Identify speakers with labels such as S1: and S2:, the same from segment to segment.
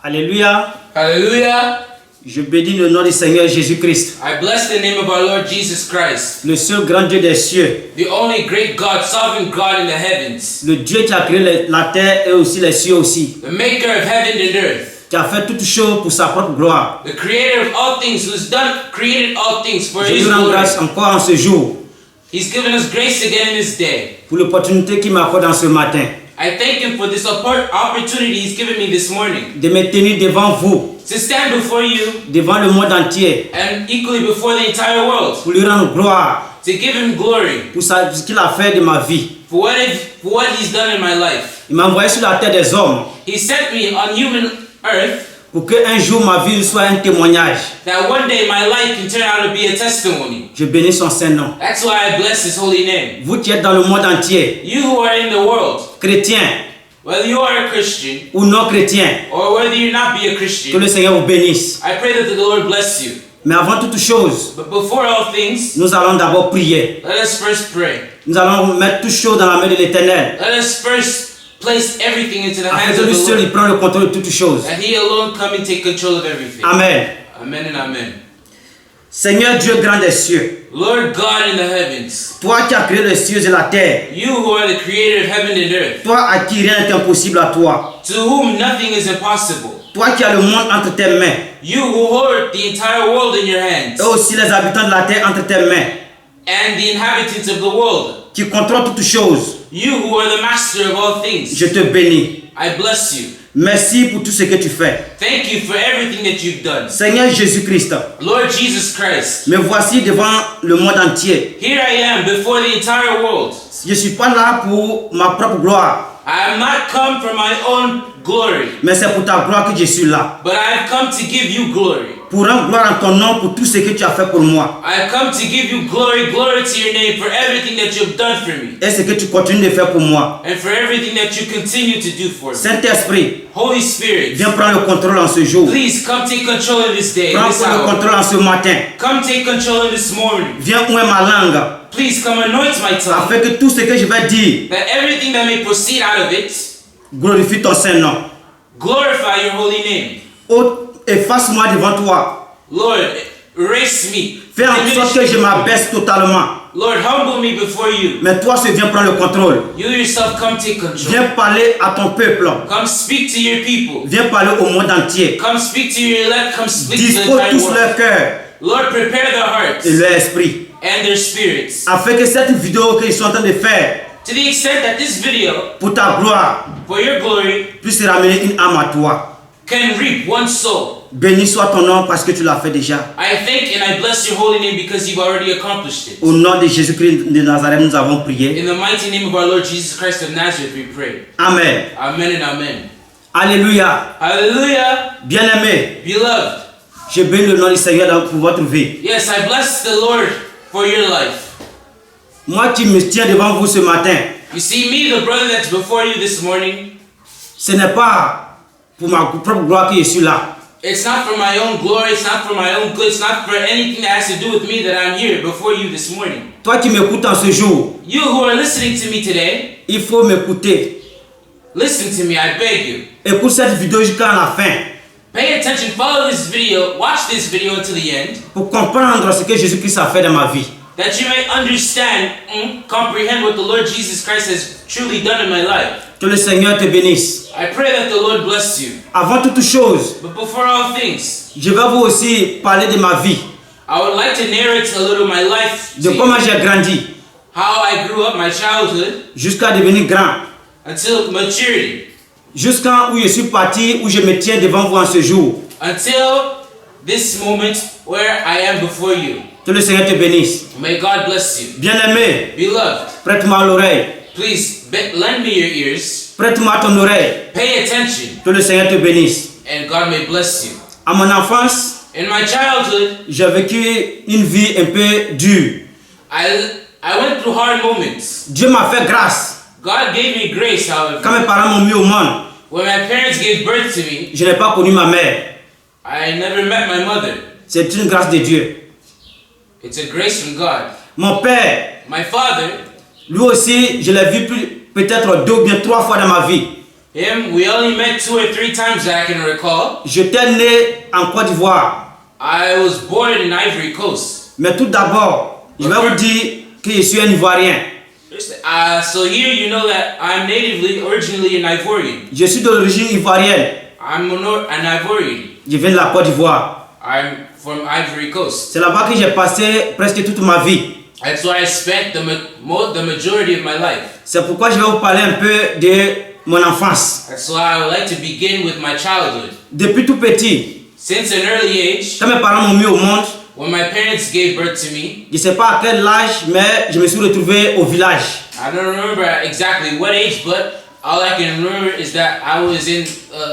S1: Alléluia.
S2: Hallelujah.
S1: Je bénis le nom du Seigneur Jésus-Christ,
S2: I bless the name of our Lord Jesus Christ,
S1: le seul grand Dieu des cieux,
S2: the only great God, sovereign God in the heavens,
S1: le Dieu qui a créé la terre et aussi les cieux aussi,
S2: the maker of heaven and earth,
S1: qui a fait toutes choses pour sa propre gloire.
S2: the creator of all things, created all things for
S1: Je
S2: his
S1: lui rends
S2: glory.
S1: grâce encore en ce jour
S2: He's given us grace again in this day.
S1: pour l'opportunité qu'il m'accorde en ce matin
S2: I thank him for this opportunity he's given me this morning
S1: de me tenir devant vous,
S2: to stand before you
S1: devant le monde entier,
S2: and equally before the entire world,
S1: pour lui rendre gloire
S2: to give him glory
S1: pour ce qu'il a fait de ma vie.
S2: for what he's done in my life.
S1: Il m'a envoyé sur la terre des hommes
S2: He sent me on human earth
S1: pour qu'un jour ma vie soit un témoignage.
S2: that one day my life can turn out to be a testimony.
S1: Je bénis son Saint-Nom.
S2: That's why I bless his holy name.
S1: Vous qui êtes dans le monde entier,
S2: You who are in the world,
S1: chrétiens
S2: whether you are a Christian
S1: ou non chrétiens,
S2: or whether you not be a
S1: que
S2: Christian,
S1: le Seigneur vous bénisse.
S2: I pray that the Lord bless you.
S1: Mais avant toute chose,
S2: But before all things,
S1: nous allons d'abord prier.
S2: let us first pray.
S1: Nous allons mettre toutes choses dans la main de l'Éternel,
S2: Let us first place everything into the
S1: afin
S2: hands
S1: que
S2: of
S1: lui
S2: the
S1: seul il
S2: Lord,
S1: prend le contrôle de toutes choses.
S2: that he alone come and take control of everything.
S1: Amen.
S2: Amen and amen.
S1: Seigneur Dieu grand des cieux,
S2: Lord God in the heavens,
S1: toi qui as créé les cieux et la terre,
S2: you who are the creator of heaven and earth,
S1: toi à qui rien n'est impossible à toi,
S2: to whom nothing is impossible,
S1: toi qui as le monde entre tes mains,
S2: you who hold the entire world in your hands,
S1: et aussi les habitants de la terre entre tes mains,
S2: and the inhabitants of the world,
S1: qui contrôle toutes choses,
S2: you who are the master of all things,
S1: je te bénis.
S2: I bless you.
S1: Merci pour tout ce que tu fais.
S2: Thank you for everything that you've done.
S1: Seigneur Jésus-Christ,
S2: Lord Jesus Christ,
S1: me voici devant le monde entier.
S2: here I am before the entire world.
S1: Je ne suis pas là pour ma propre gloire,
S2: I have not come for my own glory,
S1: mais c'est pour ta gloire que je suis là.
S2: but I have come to give you glory.
S1: Pour rendre gloire en ton nom pour tout ce que tu as fait pour moi.
S2: I have come to give you glory, glory to your name for everything that you've done for me,
S1: Et ce que tu continues de faire pour moi.
S2: and for everything that you continue to do for me.
S1: Saint-Esprit,
S2: Holy Spirit,
S1: viens prendre le contrôle en ce jour.
S2: please come take control of this day,
S1: Prends
S2: this
S1: le
S2: hour.
S1: contrôle en ce matin.
S2: Come take control of this morning.
S1: Viens ouvrir ma langue,
S2: Please come anoint my tongue,
S1: afin que tout ce que je vais dire
S2: that everything that may proceed out of it
S1: glorifie ton Saint-Nom.
S2: glorify your holy name.
S1: Efface-moi devant toi.
S2: Lord, erase me.
S1: Fais en sorte que je m'abaisse totalement.
S2: Lord, humble me before you.
S1: Mais toi, seul viens prendre le contrôle.
S2: You yourself come take control.
S1: Viens parler à ton peuple.
S2: Come speak to your people.
S1: Viens parler au monde entier.
S2: Come speak to your elect. Come speak to the
S1: Dispose
S2: entire
S1: tous
S2: world.
S1: leur cœur
S2: Lord, prepare their hearts
S1: et leur esprit.
S2: and their spirits.
S1: Afin que cette vidéo qu'ils sont en train de faire
S2: To the extent that this video,
S1: pour ta gloire
S2: for your glory,
S1: puisse ramener une âme à toi.
S2: can reap one soul.
S1: Béni soit ton nom parce que tu l'as fait déjà.
S2: I thank and I bless your holy name because you've already accomplished it.
S1: Au nom de Jésus-Christ de Nazareth, nous avons prié.
S2: In the mighty name of our Lord Jesus Christ of Nazareth, we pray.
S1: Amen.
S2: Amen and amen.
S1: Alléluia.
S2: Hallelujah.
S1: Bien-aimés,
S2: Beloved,
S1: je bénis le nom du Seigneur pour votre vie.
S2: yes, I bless the Lord for your life.
S1: Moi qui me tiens devant vous ce matin,
S2: You see, me, the brother that's before you this morning,
S1: ce n'est pas pour ma propre gloire que je suis là.
S2: it's not for my own glory, it's not for my own good, it's not for anything that has to do with me that I'm here before you this morning.
S1: Toi qui m'écoutes en ce jour,
S2: You who are listening to me today,
S1: il faut m'écouter.
S2: listen to me, I beg you.
S1: Écoute cette vidéo jusqu'à la fin
S2: Pay attention, follow this video, watch this video until the end,
S1: pour comprendre ce que Jésus-Christ a fait dans ma vie.
S2: that you may understand and comprehend what the Lord Jesus Christ has truly done in my life.
S1: Que le Seigneur te bénisse.
S2: I pray that the Lord bless you.
S1: Avant toute chose,
S2: But before all things,
S1: je vais vous aussi parler de ma vie,
S2: I would like to narrate a little my life,
S1: de
S2: to you,
S1: comment j'ai grandi
S2: how I grew up, my childhood,
S1: jusqu'à devenir grand,
S2: until maturity,
S1: jusqu'à où je suis parti, où je me tiens devant vous en ce jour.
S2: until this moment where I am before you.
S1: Que le Seigneur te bénisse.
S2: May God bless you.
S1: Bien-aimé,
S2: Beloved,
S1: prête-moi l'oreille.
S2: please lend me your ears,
S1: Prête-moi ton oreille.
S2: pay attention,
S1: Que le Seigneur te bénisse.
S2: and God may bless you.
S1: À mon enfance,
S2: In my childhood,
S1: j'ai vécu une vie un peu dure.
S2: I went through hard moments.
S1: Dieu m'a fait grâce.
S2: God gave me grace,
S1: Quand
S2: however.
S1: mes parents m'ont mis au monde,
S2: When my parents gave birth to me,
S1: je n'ai pas connu ma mère.
S2: I never met my mother.
S1: C'est une grâce de Dieu.
S2: It's a grace from God.
S1: Mon père,
S2: My father,
S1: lui aussi, je l'ai vu peut-être 2 ou bien 3 fois dans ma vie.
S2: him, we only met 2 or 3 times that I can recall.
S1: J'étais né en Côte d'Ivoire.
S2: I was born in Ivory Coast.
S1: Mais tout d'abord, je vais vous dire que je suis un Ivoirien.
S2: So here you know that I'm originally an Ivorian.
S1: Je suis d'origine ivoirienne.
S2: I'm an Ivorian.
S1: Je viens de la Côte d'Ivoire.
S2: I'm from Ivory Coast.
S1: C'est là-bas que j'ai passé presque toute ma vie.
S2: That's where I spent the majority of my life.
S1: C'est pourquoi je vais vous parler un peu de mon enfance.
S2: That's why I would like to begin with my childhood.
S1: Depuis tout petit,
S2: Since an early age,
S1: quand mes parents m'ont mis au monde,
S2: when my parents gave birth to me,
S1: je ne sais pas à quel âge, mais je me suis retrouvé au village.
S2: I don't remember exactly what age, but all I can remember is that I was in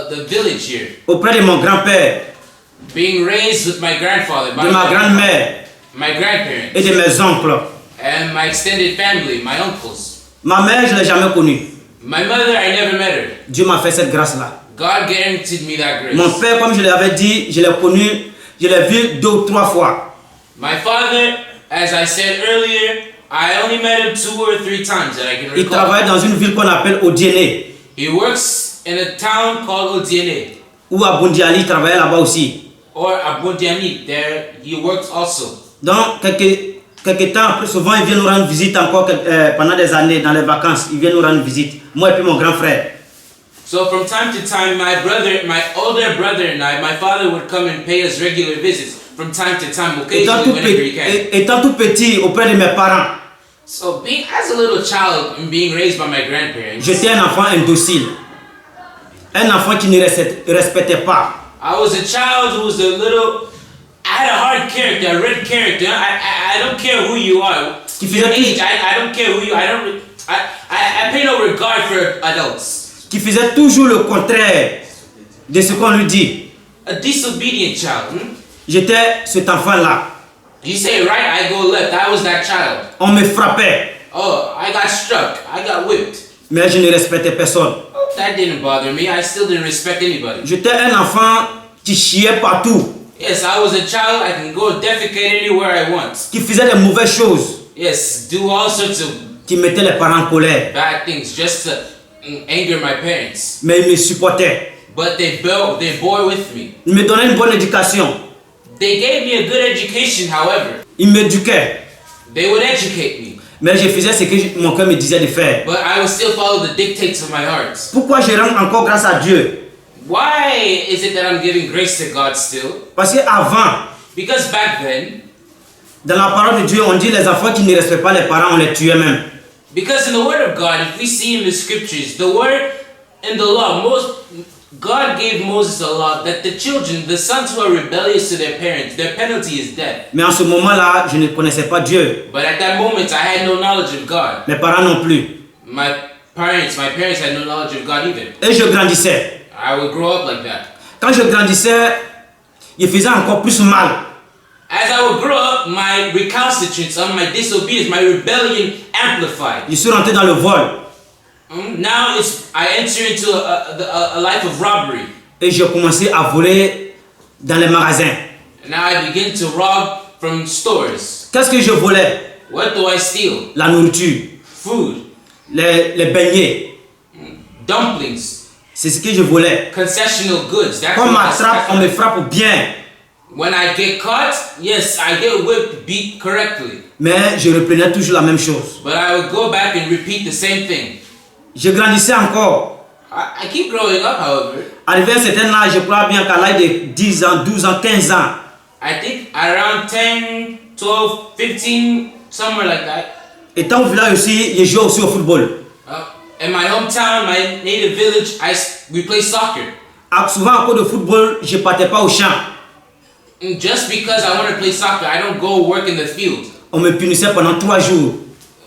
S2: the village here,
S1: Auprès de mon grand-père,
S2: being raised with my grandfather,
S1: de ma grand-mère
S2: my grandparents,
S1: et de mes oncles.
S2: and my extended family, my uncles.
S1: Ma mère, je ne l'ai jamais connue.
S2: My mother, I never met her.
S1: Dieu m'a fait cette grâce-là.
S2: God guaranteed me that grace.
S1: Mon père, comme je l'avais dit, je l'ai connu, je l'ai vu 2 ou 3 fois.
S2: My father, as I said earlier, I only met him 2 or 3 times that I can
S1: Il
S2: recall.
S1: travaille dans une ville qu'on appelle Odiéné,
S2: He works in a town called Odiene,
S1: ou à Bundiali, il travaillait là-bas aussi.
S2: or Abundiani. There he works also.
S1: Donc, quelques temps après, souvent, il vient nous rendre visite encore pendant des années, dans les vacances. Il vient nous rendre visite, moi et puis mon grand frère.
S2: So from time to time, my older brother and my father would come and pay us regular visits from time to time, occasionally whenever he can.
S1: Étant tout petit auprès de mes parents,
S2: So as a little child and being raised by my grandparents,
S1: j'étais un enfant indocile. Un enfant qui ne respectait pas.
S2: I was a child who was I had a hard character, a red character. I don't care who you are. Your age, I don't care who you are. I pay no regard for adults.
S1: Qui faisait toujours le contraire de ce qu'on lui dit.
S2: A disobedient child.
S1: J'étais cet enfant-là.
S2: You say right, I go left. I was that child.
S1: On me frappait,
S2: Oh, I got struck. I got whipped.
S1: mais je ne respectais personne.
S2: That didn't bother me. I still didn't respect anybody.
S1: J'étais un enfant qui chiait partout,
S2: Yes, I was a child. I can go defecate anywhere I want.
S1: qui faisait des mauvaises choses,
S2: Yes, do all sorts of
S1: qui mettait les parents en colère.
S2: bad things just to anger my parents.
S1: Mais ils me supportaient.
S2: But they bore with me.
S1: Ils me donnaient une bonne éducation.
S2: They gave me a good education, however.
S1: Ils m'éduquaient.
S2: They would educate me.
S1: Mais je faisais ce que mon cœur me disait de faire.
S2: But I would still follow the dictates of my heart.
S1: Pourquoi je rends encore grâce à Dieu?
S2: Why is it that I'm giving grace to God still?
S1: Parce qu'avant,
S2: Because back then,
S1: dans la parole de Dieu, on dit les enfants qui ne respectent pas les parents, on les tuait même.
S2: because in the Word of God, if we see in the Scriptures, the Word in the law, God gave Moses a law that the children, the sons who are rebellious to their parents, their penalty is death.
S1: Mais en ce moment-là, je ne connaissais pas Dieu.
S2: But at that moment, I had no knowledge of God.
S1: Mes parents non plus.
S2: My parents had no knowledge of God either.
S1: Et je grandissais.
S2: I would grow up like that.
S1: Quand je grandissais, je faisais encore plus mal.
S2: As I would grow up, my recalcitrance, my disobedience, my rebellion amplified.
S1: Je suis rentré dans le vol.
S2: Now I enter into a life of robbery.
S1: Et j'ai commencé à voler dans les magasins.
S2: And now I begin to rob from stores.
S1: Qu'est-ce que je volais?
S2: What do I steal?
S1: La nourriture,
S2: Food,
S1: les beignets.
S2: dumplings,
S1: C'est ce que je volais.
S2: concessional goods. That's
S1: Quand on
S2: what
S1: m'attrape, on me frappe bien.
S2: When I get caught, yes, I get whipped, beat correctly.
S1: Mais je reprenais toujours la même chose.
S2: But I would go back and repeat the same thing.
S1: Je grandissais encore.
S2: I keep growing up, however.
S1: Arrivé à un certain âge, je crois bien qu'à l'âge de 10 ans, 12 ans, 15 ans,
S2: I think around 10, 12, 15, somewhere like that.
S1: étant au village aussi, je jouais aussi au football.
S2: In my hometown, my native village, we play soccer.
S1: Souvent, à cause de football, je ne partais pas au champ.
S2: And just because I want to play soccer, I don't go work in the field.
S1: On me punissait pendant 3 jours.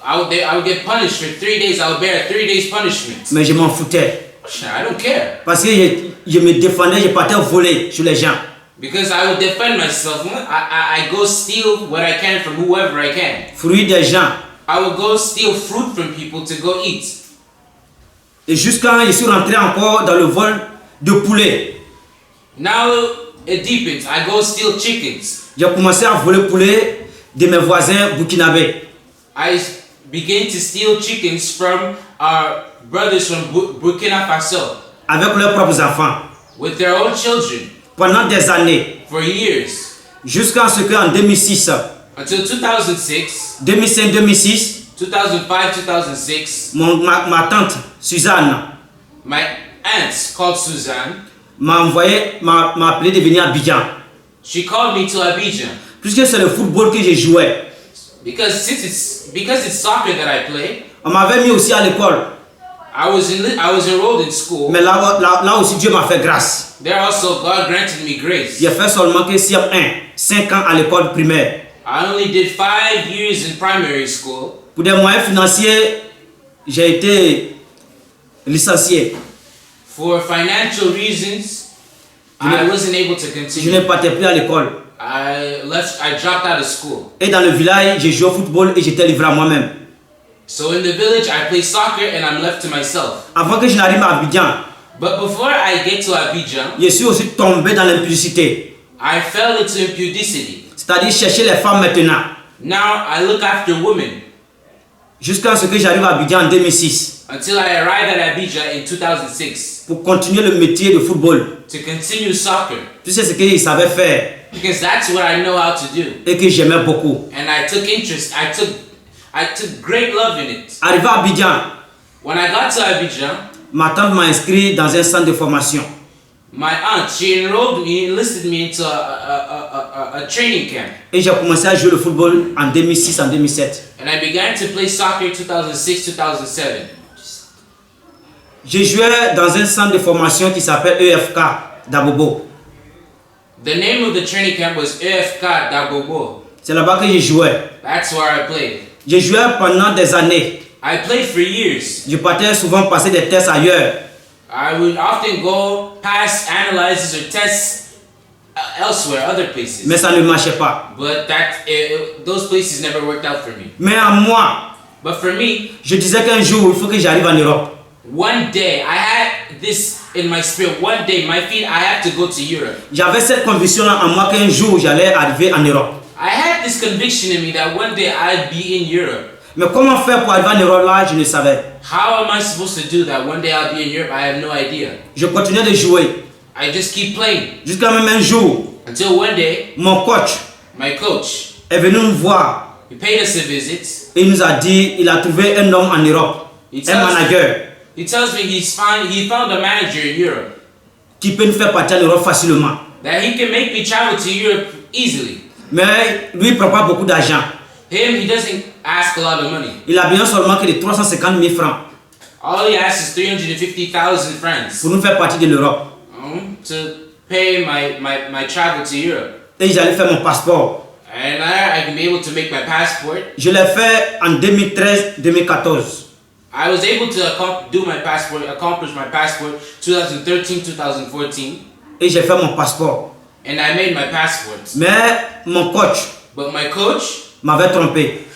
S2: I would get punished for 3 days. I would bear a 3 days punishment.
S1: Mais je m'en foutais.
S2: I don't care.
S1: Parce que je me défendais, je partais voler sur les gens.
S2: Because I would defend myself. I go steal what I can from whoever I can.
S1: Fruits des gens.
S2: I would go steal fruit from people to go eat.
S1: Et jusqu'à je suis rentré encore dans le vol de poulet.
S2: Now it deepens. I go steal chickens.
S1: J'ai commencé à voler poulet de mes voisins burkinabés.
S2: I begin to steal chickens from our brothers from Burkina Faso.
S1: Avec leurs propres enfants.
S2: With their own children.
S1: Pendant des années.
S2: For years.
S1: Jusqu'à ce qu'en 2006.
S2: Until 2006.
S1: 2005-2006.
S2: 2005-2006.
S1: Ma tante Suzanne.
S2: My aunt called Suzanne.
S1: M'a appelé de venir à Abidjan.
S2: She called me to Abidjan.
S1: Puisque c'est le football que je jouais.
S2: Because it's soccer that I play.
S1: On m'avait mis aussi à l'école.
S2: I was enrolled in school.
S1: Mais là aussi Dieu m'a fait grâce.
S2: There also God granted me grace.
S1: J'ai fait seulement que 5 ans à l'école primaire.
S2: I only did 5 years in primary school.
S1: Pour des moyens financiers, j'ai été licencié.
S2: For financial reasons, I wasn't able to continue.
S1: Je ne partais plus à l'école.
S2: I dropped out of school.
S1: Et dans le village, j'ai joué au football et j'étais livré à moi-même.
S2: So in the village, I play soccer and I'm left to myself.
S1: Avant que je n'arrive à Abidjan,
S2: but before I get to Abidjan,
S1: je suis aussi tombé dans l'impudicité.
S2: I fell into impudicity.
S1: C'est-à-dire chercher les femmes maintenant.
S2: Now I look after women.
S1: Jusqu'à ce que j'arrive à Abidjan en 2006.
S2: Until I arrived at Abidjan in 2006.
S1: Pour continuer le métier de football.
S2: To continue soccer.
S1: Tu sais ce qu'il savait faire.
S2: Because that's what I know how to do.
S1: Et que j'aimais beaucoup.
S2: And I took interest. I took great love in it.
S1: Arrivé à Abidjan.
S2: When I got to Abidjan,
S1: ma tante m'a inscrit dans un centre de formation.
S2: My aunt, she enlisted me into a training camp.
S1: Et j'ai commencé à jouer le football en 2006, en 2007.
S2: And I began to play soccer in 2006-2007.
S1: J'ai joué dans un centre de formation qui s'appelle EFK d'Abobo.
S2: The name of the training camp was EFK d'Abobo.
S1: C'est là-bas que j'ai joué.
S2: That's where I played.
S1: J'ai joué pendant des années.
S2: I played for years.
S1: Je partais souvent passer des tests ailleurs.
S2: I would often go pass analyses or tests elsewhere, other places.
S1: Mais ça ne marchait pas.
S2: But those places never worked out for me.
S1: Mais à moi,
S2: but for me,
S1: je disais qu'un jour il faut que j'arrive en Europe.
S2: One day, I had this in my spirit. One day, my feet, I had to go to Europe.
S1: J'avais cette conviction en moi qu'un jour j'allais arriver en Europe.
S2: I had this conviction in me that one day I'd be in Europe.
S1: Mais comment faire pour arriver en Europe là, je ne savais.
S2: How am I supposed to do that? One day I'll be in Europe. I have no idea.
S1: Je continuais de jouer.
S2: I just keep playing.
S1: Jusqu'à même un jour,
S2: until one day,
S1: mon coach,
S2: my coach,
S1: est venu nous voir.
S2: He paid us a visit.
S1: Et il nous a dit, il a trouvé un homme en Europe, un manager.
S2: He tells me he found a manager in Europe.
S1: Qui peut nous faire partir en Europe facilement.
S2: That he can make me travel to Europe easily.
S1: Mais lui, il prend pas beaucoup d'argent.
S2: Him, he doesn't ask a lot of money.
S1: Il a besoin seulement que de 350 000 francs.
S2: All he asks is 350,000 francs.
S1: Pour nous faire partir de l'Europe.
S2: To pay my travel to Europe.
S1: Et j'allais faire mon passeport.
S2: And I can be able to make my passport.
S1: Je l'ai fait en 2013-2014.
S2: I was able to accomplish my passport 2013-2014.
S1: Et j'ai fait mon passeport.
S2: And I made my passport.
S1: Mais mon coach,
S2: but my coach,
S1: m'avait trompé.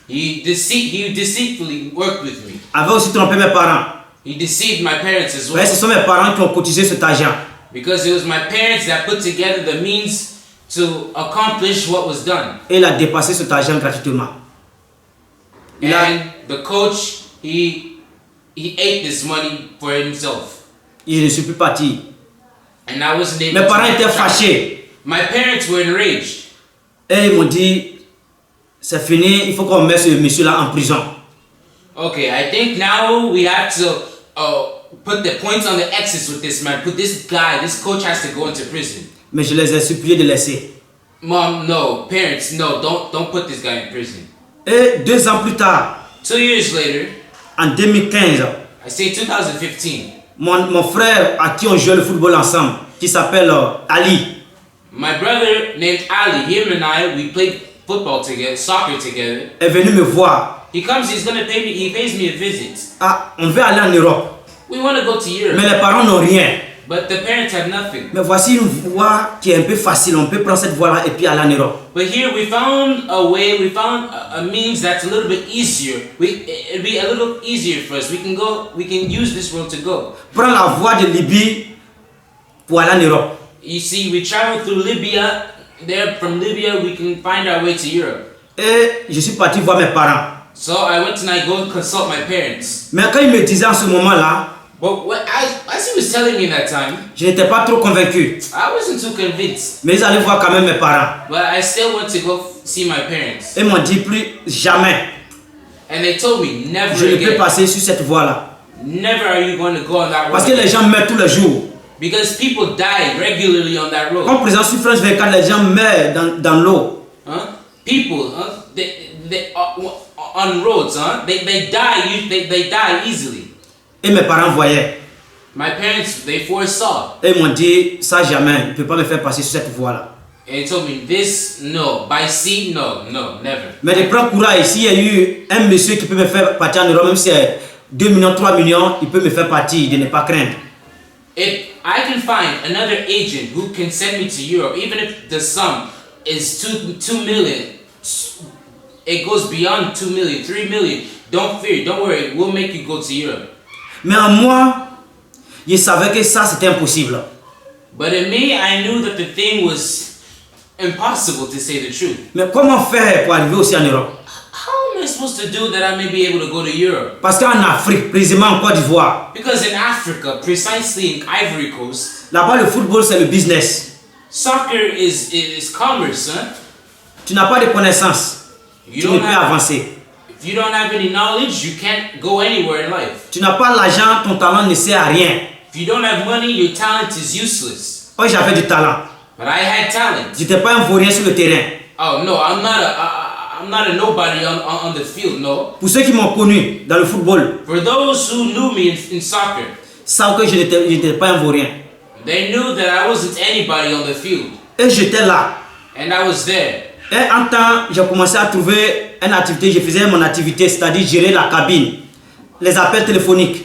S2: He deceitfully worked with me.
S1: Avait aussi trompé mes parents.
S2: He deceived my parents as well.
S1: Ouais, ce sont mes parents qui ont cotisé cet argent.
S2: Because it was my parents that put together the means to accomplish what was done.
S1: Et il a dépassé cet argent gratuitement.
S2: The coach, he ate this money for himself.
S1: Et je ne suis plus parti.
S2: And I wasn't able
S1: mes parents étaient fâchés.
S2: My parents were enraged.
S1: Et ils m'ont dit, c'est fini, il faut qu'on mette ce monsieur-là en prison.
S2: Okay, I think now we have to put the points on the X's with this man. Put this guy, this coach has to go into prison.
S1: Mais je les ai suppliés de laisser.
S2: Mom, no. Parents, no. Don't put this guy in prison.
S1: Et 2 ans plus tard,
S2: 2 years later,
S1: en 2015,
S2: I say 2015,
S1: mon frère à qui on jouait le football ensemble, qui s'appelle Ali.
S2: My brother named Ali, him and I, we played football together, soccer together.
S1: Est venu me voir.
S2: He comes, he pays me a visit.
S1: Ah, on veut aller en Europe.
S2: We want to go to Europe.
S1: Mais les parents n'ont rien.
S2: But the parents had nothing.
S1: Mais voici une voie qui est un peu facile. On peut prendre cette voie-là et puis aller en Europe.
S2: But here we found a way, we found a means that's a little bit easier. It'd be a little easier for us. We can use this road to go.
S1: Prends la voie de Libye pour aller en Europe.
S2: You see, we travel through Libya. There, from Libya, we can find our way to Europe.
S1: Et je suis parti voir mes parents.
S2: So I went and I go consult my parents.
S1: Mais quand ils me disaient en ce moment-là,
S2: But as he was telling me that time,
S1: je n'étais pas trop convaincu.
S2: I wasn't too convinced.
S1: Mais ils allaient voir quand même mes parents.
S2: But I still went to go see my parents.
S1: Et ils m'ont dit plus jamais
S2: And they told me, never
S1: je ne peux
S2: again.
S1: passer sur cette voie-là.
S2: Never are you going to go on that
S1: Parce que
S2: road.
S1: les gens meurent tous les jours.
S2: Because people die regularly on that road.
S1: Comme présent sur France 24, les gens meurent dans l'eau.
S2: People, they on roads, they die. They die easily.
S1: Et mes parents voyaient.
S2: My parents, they foresaw.
S1: Et ils m'ont dit, ça jamais, il ne peut pas me faire passer sur cette voie-là.
S2: And they told me, this, no. By sea, no, never.
S1: Mais je prends courage. S'il y a eu un monsieur qui peut me faire partir en Europe, même si c'est 2 millions, 3 millions, il peut me faire partir, de ne pas craindre.
S2: If I can find another agent who can send me to Europe, even if the sum is 2 million, it goes beyond 2 million, 3 million, don't fear, don't worry, we'll make you go to Europe.
S1: Mais en moi, je savais que ça c'était impossible.
S2: But in me, I knew that the thing was impossible, to say the truth.
S1: Mais comment faire pour arriver aussi en Europe?
S2: How am I supposed to do that I may be able to go to Europe?
S1: Parce qu'en Afrique, précisément en Côte d'Ivoire,
S2: Because in Africa, precisely in Ivory Coast,
S1: là-bas le football c'est le business.
S2: soccer is commerce, huh?
S1: Tu n'as pas de connaissances,
S2: You
S1: tu ne
S2: don't
S1: peux
S2: have,
S1: avancer.
S2: if you don't have any knowledge, you can't go anywhere in life.
S1: Tu n'as pas l'argent, ton talent ne sert à rien.
S2: If you don't have money, your talent is useless.
S1: Oh, j'avais du talent.
S2: But I had talent.
S1: Je n'étais pas un vaurien sur le terrain.
S2: Oh no, I'm not a nobody on the field. No.
S1: Pour ceux qui m'ont connu dans le football,
S2: For those who knew me in soccer,
S1: savent que je n'étais pas un vaurien.
S2: they knew that I wasn't anybody on the field,
S1: Et j'étais là.
S2: and I was there.
S1: Et en temps, j'ai commencé à trouver une activité. Je faisais mon activité, c'est-à-dire gérer la cabine, les appels téléphoniques.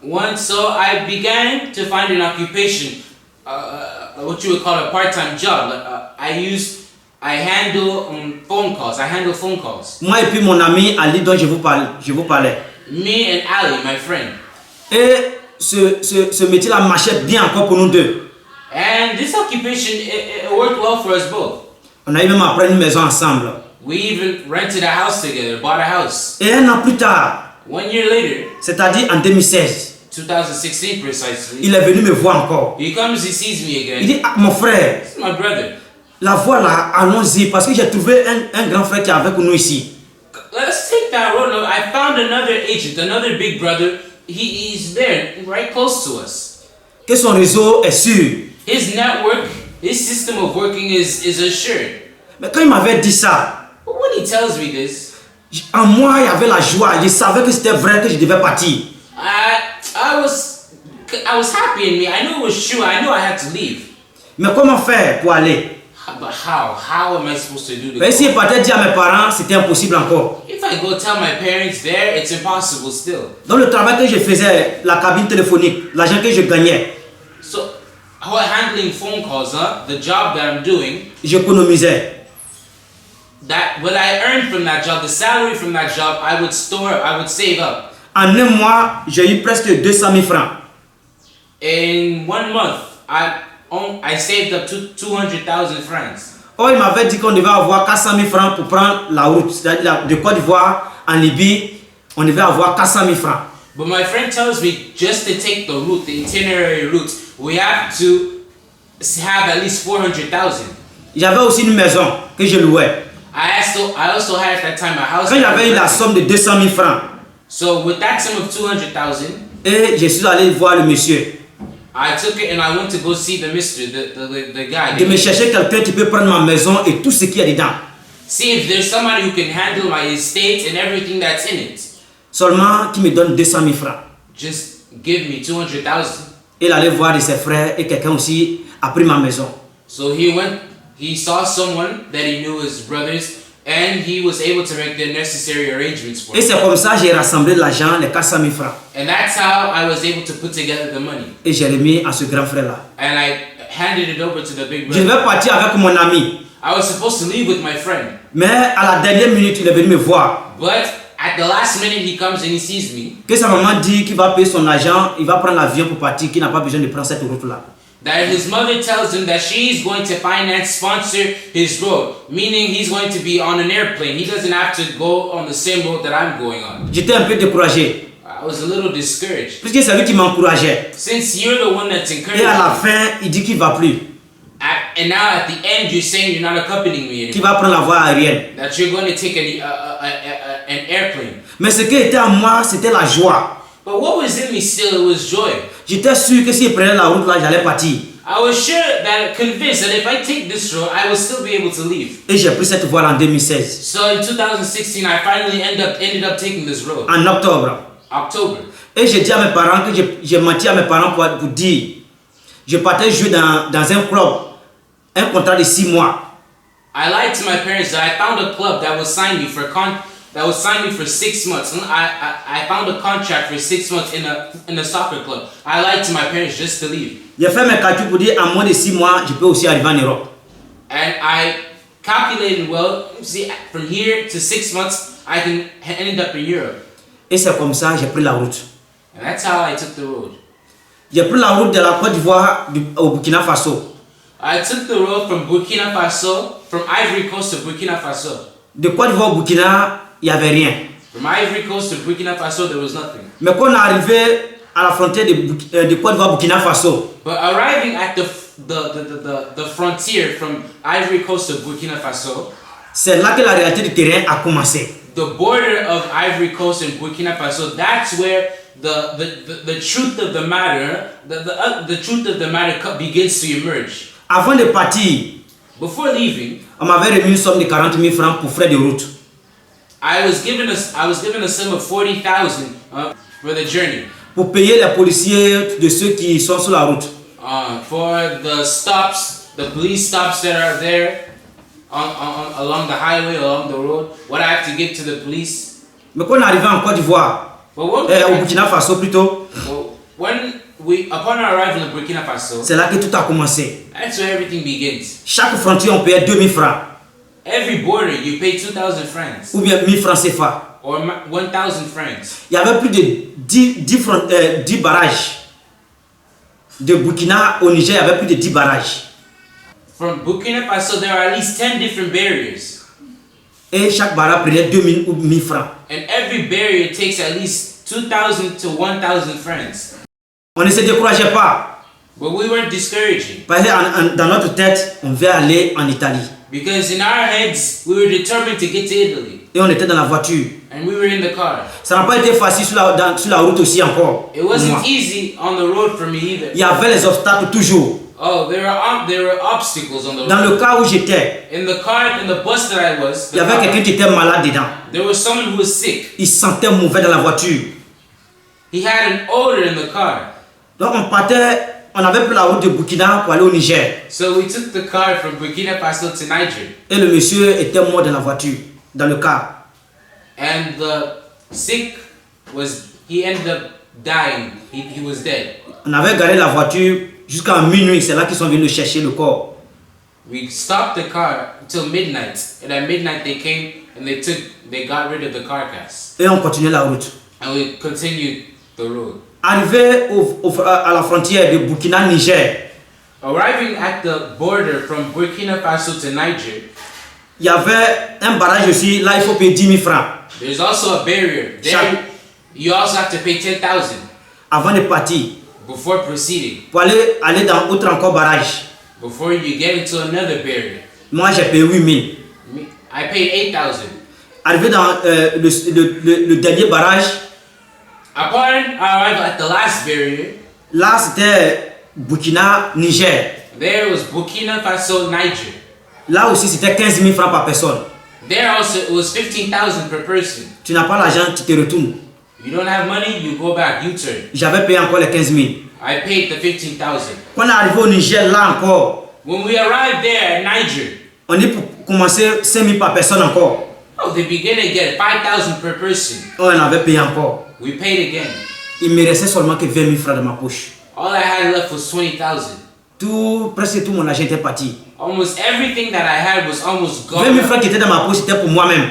S2: Once, so I began to find an occupation, what you would call a part-time job. I handle phone calls. I handle phone calls.
S1: Moi et puis mon ami Ali dont je vous parlais.
S2: Me and Ali, my friend.
S1: Et ce métier-là marchait bien encore pour nous deux.
S2: And this occupation, it worked well for us both.
S1: On a eu même à prendre une maison ensemble.
S2: We even rented a house together, bought a house.
S1: Et un an plus tard,
S2: 1 year later,
S1: c'est-à-dire en 2016,
S2: 2016 precisely,
S1: il est venu me voir encore.
S2: he comes, he sees me
S1: Il
S2: again.
S1: dit, ah, mon frère,
S2: This is my brother.
S1: la voie là, allons-y, parce que j'ai trouvé un grand frère qui est avec nous ici.
S2: Let's take that road. No, I found another agent, another big brother. He's there, right close to us.
S1: Que son réseau est sûr.
S2: His network, his system of working is assured.
S1: Mais quand il m'avait dit ça,
S2: But when he tells me this,
S1: en moi il y avait la joie. Je savais que c'était vrai que je devais partir.
S2: I was happy in me. I knew it was true. I knew I had to leave.
S1: Mais comment faire pour aller?
S2: But how? How am I supposed to do
S1: Mais
S2: this?
S1: si je partais dire à mes parents, c'était impossible encore.
S2: If I go tell my parents there, it's impossible still.
S1: Dans le travail que je faisais, la cabine téléphonique, l'argent que je gagnais,
S2: So, handling phone calls, the job that I'm doing,
S1: j'économisais.
S2: that what I earned from that job, the salary from that job, I would save up.
S1: En un mois, j'ai eu presque 200 000 francs.
S2: In 1 month, I saved up to 200,000 francs.
S1: Oh, il m'avait dit qu'on devait avoir 400 000 francs pour prendre la route. C'est-à-dire de Côte d'Ivoire en Libye, on devait avoir 400 000 francs.
S2: But my friend tells me just to take the route, the itinerary route, we have to have at least 400,000.
S1: J'avais aussi une maison que je louais.
S2: I also had at that time a house.
S1: Quand j'avais eu la somme de 200 000 francs,
S2: So with that sum of 200,000,
S1: et je suis allé voir le monsieur.
S2: I took it and I went to go see the mister, the guy.
S1: De me chercher quelqu'un qui peut prendre ma maison et tout ce qu'il y a dedans.
S2: See if there's somebody who can handle my estate and everything that's in it.
S1: Seulement qui me donne 200 000 francs.
S2: Just give me 200,000.
S1: Il allait voir de ses frères et quelqu'un aussi a pris ma maison.
S2: So he saw someone that he knew, his brothers, And he was able to make the necessary arrangements for
S1: Et
S2: me.
S1: c'est comme ça que j'ai rassemblé l'argent, les 400 000 francs.
S2: And that's how I was able to put together the money.
S1: Et j'ai remis à ce grand frère-là.
S2: And I handed it over to the big
S1: Je
S2: brother.
S1: devais partir avec mon ami.
S2: I was supposed to leave with my friend.
S1: Mais à la dernière minute, il est venu me voir.
S2: But at the last minute, he comes and he sees me.
S1: Que sa maman dit qu'il va payer son argent, il va prendre l'avion pour partir, qu'il n'a pas besoin de prendre cette route-là.
S2: That his mother tells him that she's going to finance, sponsor his road. Meaning he's going to be on an airplane. He doesn't have to go on the same road that I'm going on.
S1: J'étais un peu découragé.
S2: I was a little discouraged.
S1: Puisque c'est lui qui m'encourageait.
S2: Since you're the one that's
S1: Et
S2: encouraging
S1: à la
S2: me,
S1: fin, il dit qu'il ne va plus.
S2: and now at the end you're saying you're not accompanying me
S1: Qu'il
S2: anymore.
S1: va prendre la voie aérienne.
S2: That you're going to take an airplane.
S1: Mais ce qui était en moi, c'était la joie.
S2: But what was in me still, it was joy.
S1: J'étais sûr que si je prenais la route là, j'allais partir.
S2: I was sure that, convinced that if I take this road, I will still be able to leave.
S1: Et j'ai pris cette voie en 2016.
S2: So in 2016, I finally ended up taking this road.
S1: En octobre.
S2: October.
S1: Et j'ai dit à mes parents que j'ai menti à mes parents pour dire, je partais jouer dans un club, un contrat de 6 mois.
S2: I lied to my parents that I found a club that would sign me for 6 months. I found a contract for 6 months in a soccer club. I lied to my parents just to leave.
S1: J'ai fait mes calculs pour dire en moins de 6 mois, je peux aussi arriver en Europe.
S2: And I calculated, well, see, from here to 6 months, I can end up in Europe.
S1: Et c'est comme ça que j'ai pris la route.
S2: And that's how I took the road.
S1: J'ai pris la route de la Côte d'Ivoire au Burkina Faso.
S2: I took the road from Burkina Faso, from Ivory Coast to Burkina Faso.
S1: De Côte d'Ivoire au Burkina, il n'y avait rien.
S2: From Ivory Coast to Burkina Faso, there was nothing.
S1: Mais quand on est arrivé à la frontière de Côte d'Ivoire Burkina Faso,
S2: But arriving at the frontier from Ivory Coast to Burkina Faso,
S1: c'est là que la réalité du terrain a commencé.
S2: the border of Ivory Coast and Burkina Faso, that's where the truth of the matter, the truth of the matter begins to emerge.
S1: Avant de partir,
S2: Before leaving,
S1: on m'avait remis une somme de 40 000 francs pour frais de route.
S2: I was given a sum of 40,000 for the journey.
S1: Pour payer les policiers de ceux qui sont sur la route.
S2: For the stops, the police stops that are there along the highway, along the road, what I have to give to the police.
S1: Mais quand on est arrivé en Côte d'Ivoire, au Burkina Faso plutôt,
S2: upon our arrival in Burkina Faso,
S1: c'est là que tout a commencé.
S2: that's where everything begins.
S1: Chaque frontière, on payait 2000 francs.
S2: Every border, you pay 2,000 francs
S1: Ou bien 1000 francs CFA.
S2: or 1,000 francs.
S1: Il y avait plus de 10 barrages. De Burkina au Niger, il y avait plus de 10 barrages.
S2: From Burkina Faso, there are at least 10 different barriers.
S1: Et chaque barrage prenait 2000 ou 1000 francs.
S2: And every barrier takes at least 2,000 to 1,000 francs.
S1: On ne se décourageait pas.
S2: But we weren't discouraging.
S1: Parce que dans notre tête, on veut aller en Italie.
S2: Because in our heads, we were determined to get to Italy.
S1: Et on était dans la voiture.
S2: And we were in the car.
S1: Ça n'a pas été facile sur la route aussi encore.
S2: It wasn't easy on the road for me either.
S1: Il y avait les obstacles toujours.
S2: Oh, there were obstacles on the road.
S1: Dans le cas où j'étais,
S2: In the car, in the bus that I was,
S1: il y avait quelqu'un qui était malade dedans.
S2: there was someone who was sick.
S1: Il sentait mauvais dans la voiture.
S2: He had an odor in the car.
S1: Donc on avait pris la route de Burkina pour aller au Niger.
S2: So we took the car from Burkina Faso to Niger.
S1: Et le monsieur était mort dans la voiture, dans le car.
S2: And the sick he ended up dying. He was dead.
S1: On avait garé la voiture jusqu'à minuit, c'est là qu'ils sont venus chercher le corps.
S2: We stopped the car until midnight. And at midnight they came and they got rid of the carcass.
S1: Et on continuait la route.
S2: And we continued the road.
S1: Arrivé à la frontière de Burkina-Niger,
S2: Arriving at the border from Burkina Faso to Niger,
S1: il y avait un barrage aussi, là il faut payer 10 000 francs.
S2: there's also a barrier. There, you also have to pay 10,000
S1: Avant de partir,
S2: before proceeding,
S1: pour aller dans autre encore barrage.
S2: before you get into another barrier.
S1: Moi j'ai payé 8 000.
S2: I paid 8,000.
S1: Arrivé dans le dernier barrage,
S2: Upon arrival at the last barrier,
S1: là c'était Burkina-Niger.
S2: there was Burkina Faso, Niger.
S1: Là aussi c'était 15 000 francs par personne.
S2: There also it was 15,000 per person.
S1: Tu n'as pas l'argent, tu te retournes.
S2: You don't have money, you go back, you turn.
S1: J'avais payé encore les 15 000.
S2: I paid the 15,000.
S1: Quand on est arrivé au Niger, là encore,
S2: When we arrived there at Niger,
S1: on dit commencer 5 000 par personne encore.
S2: Oh, they began to get 5,000 per person.
S1: On avait payé encore.
S2: We paid again.
S1: Il me restait seulement que 20 000 francs dans ma poche.
S2: All I had left was 20,000.
S1: Presque tout mon argent était parti.
S2: Almost everything that I had was almost
S1: 20 000
S2: gone.
S1: francs qui étaient dans ma poche, c'était pour moi-même.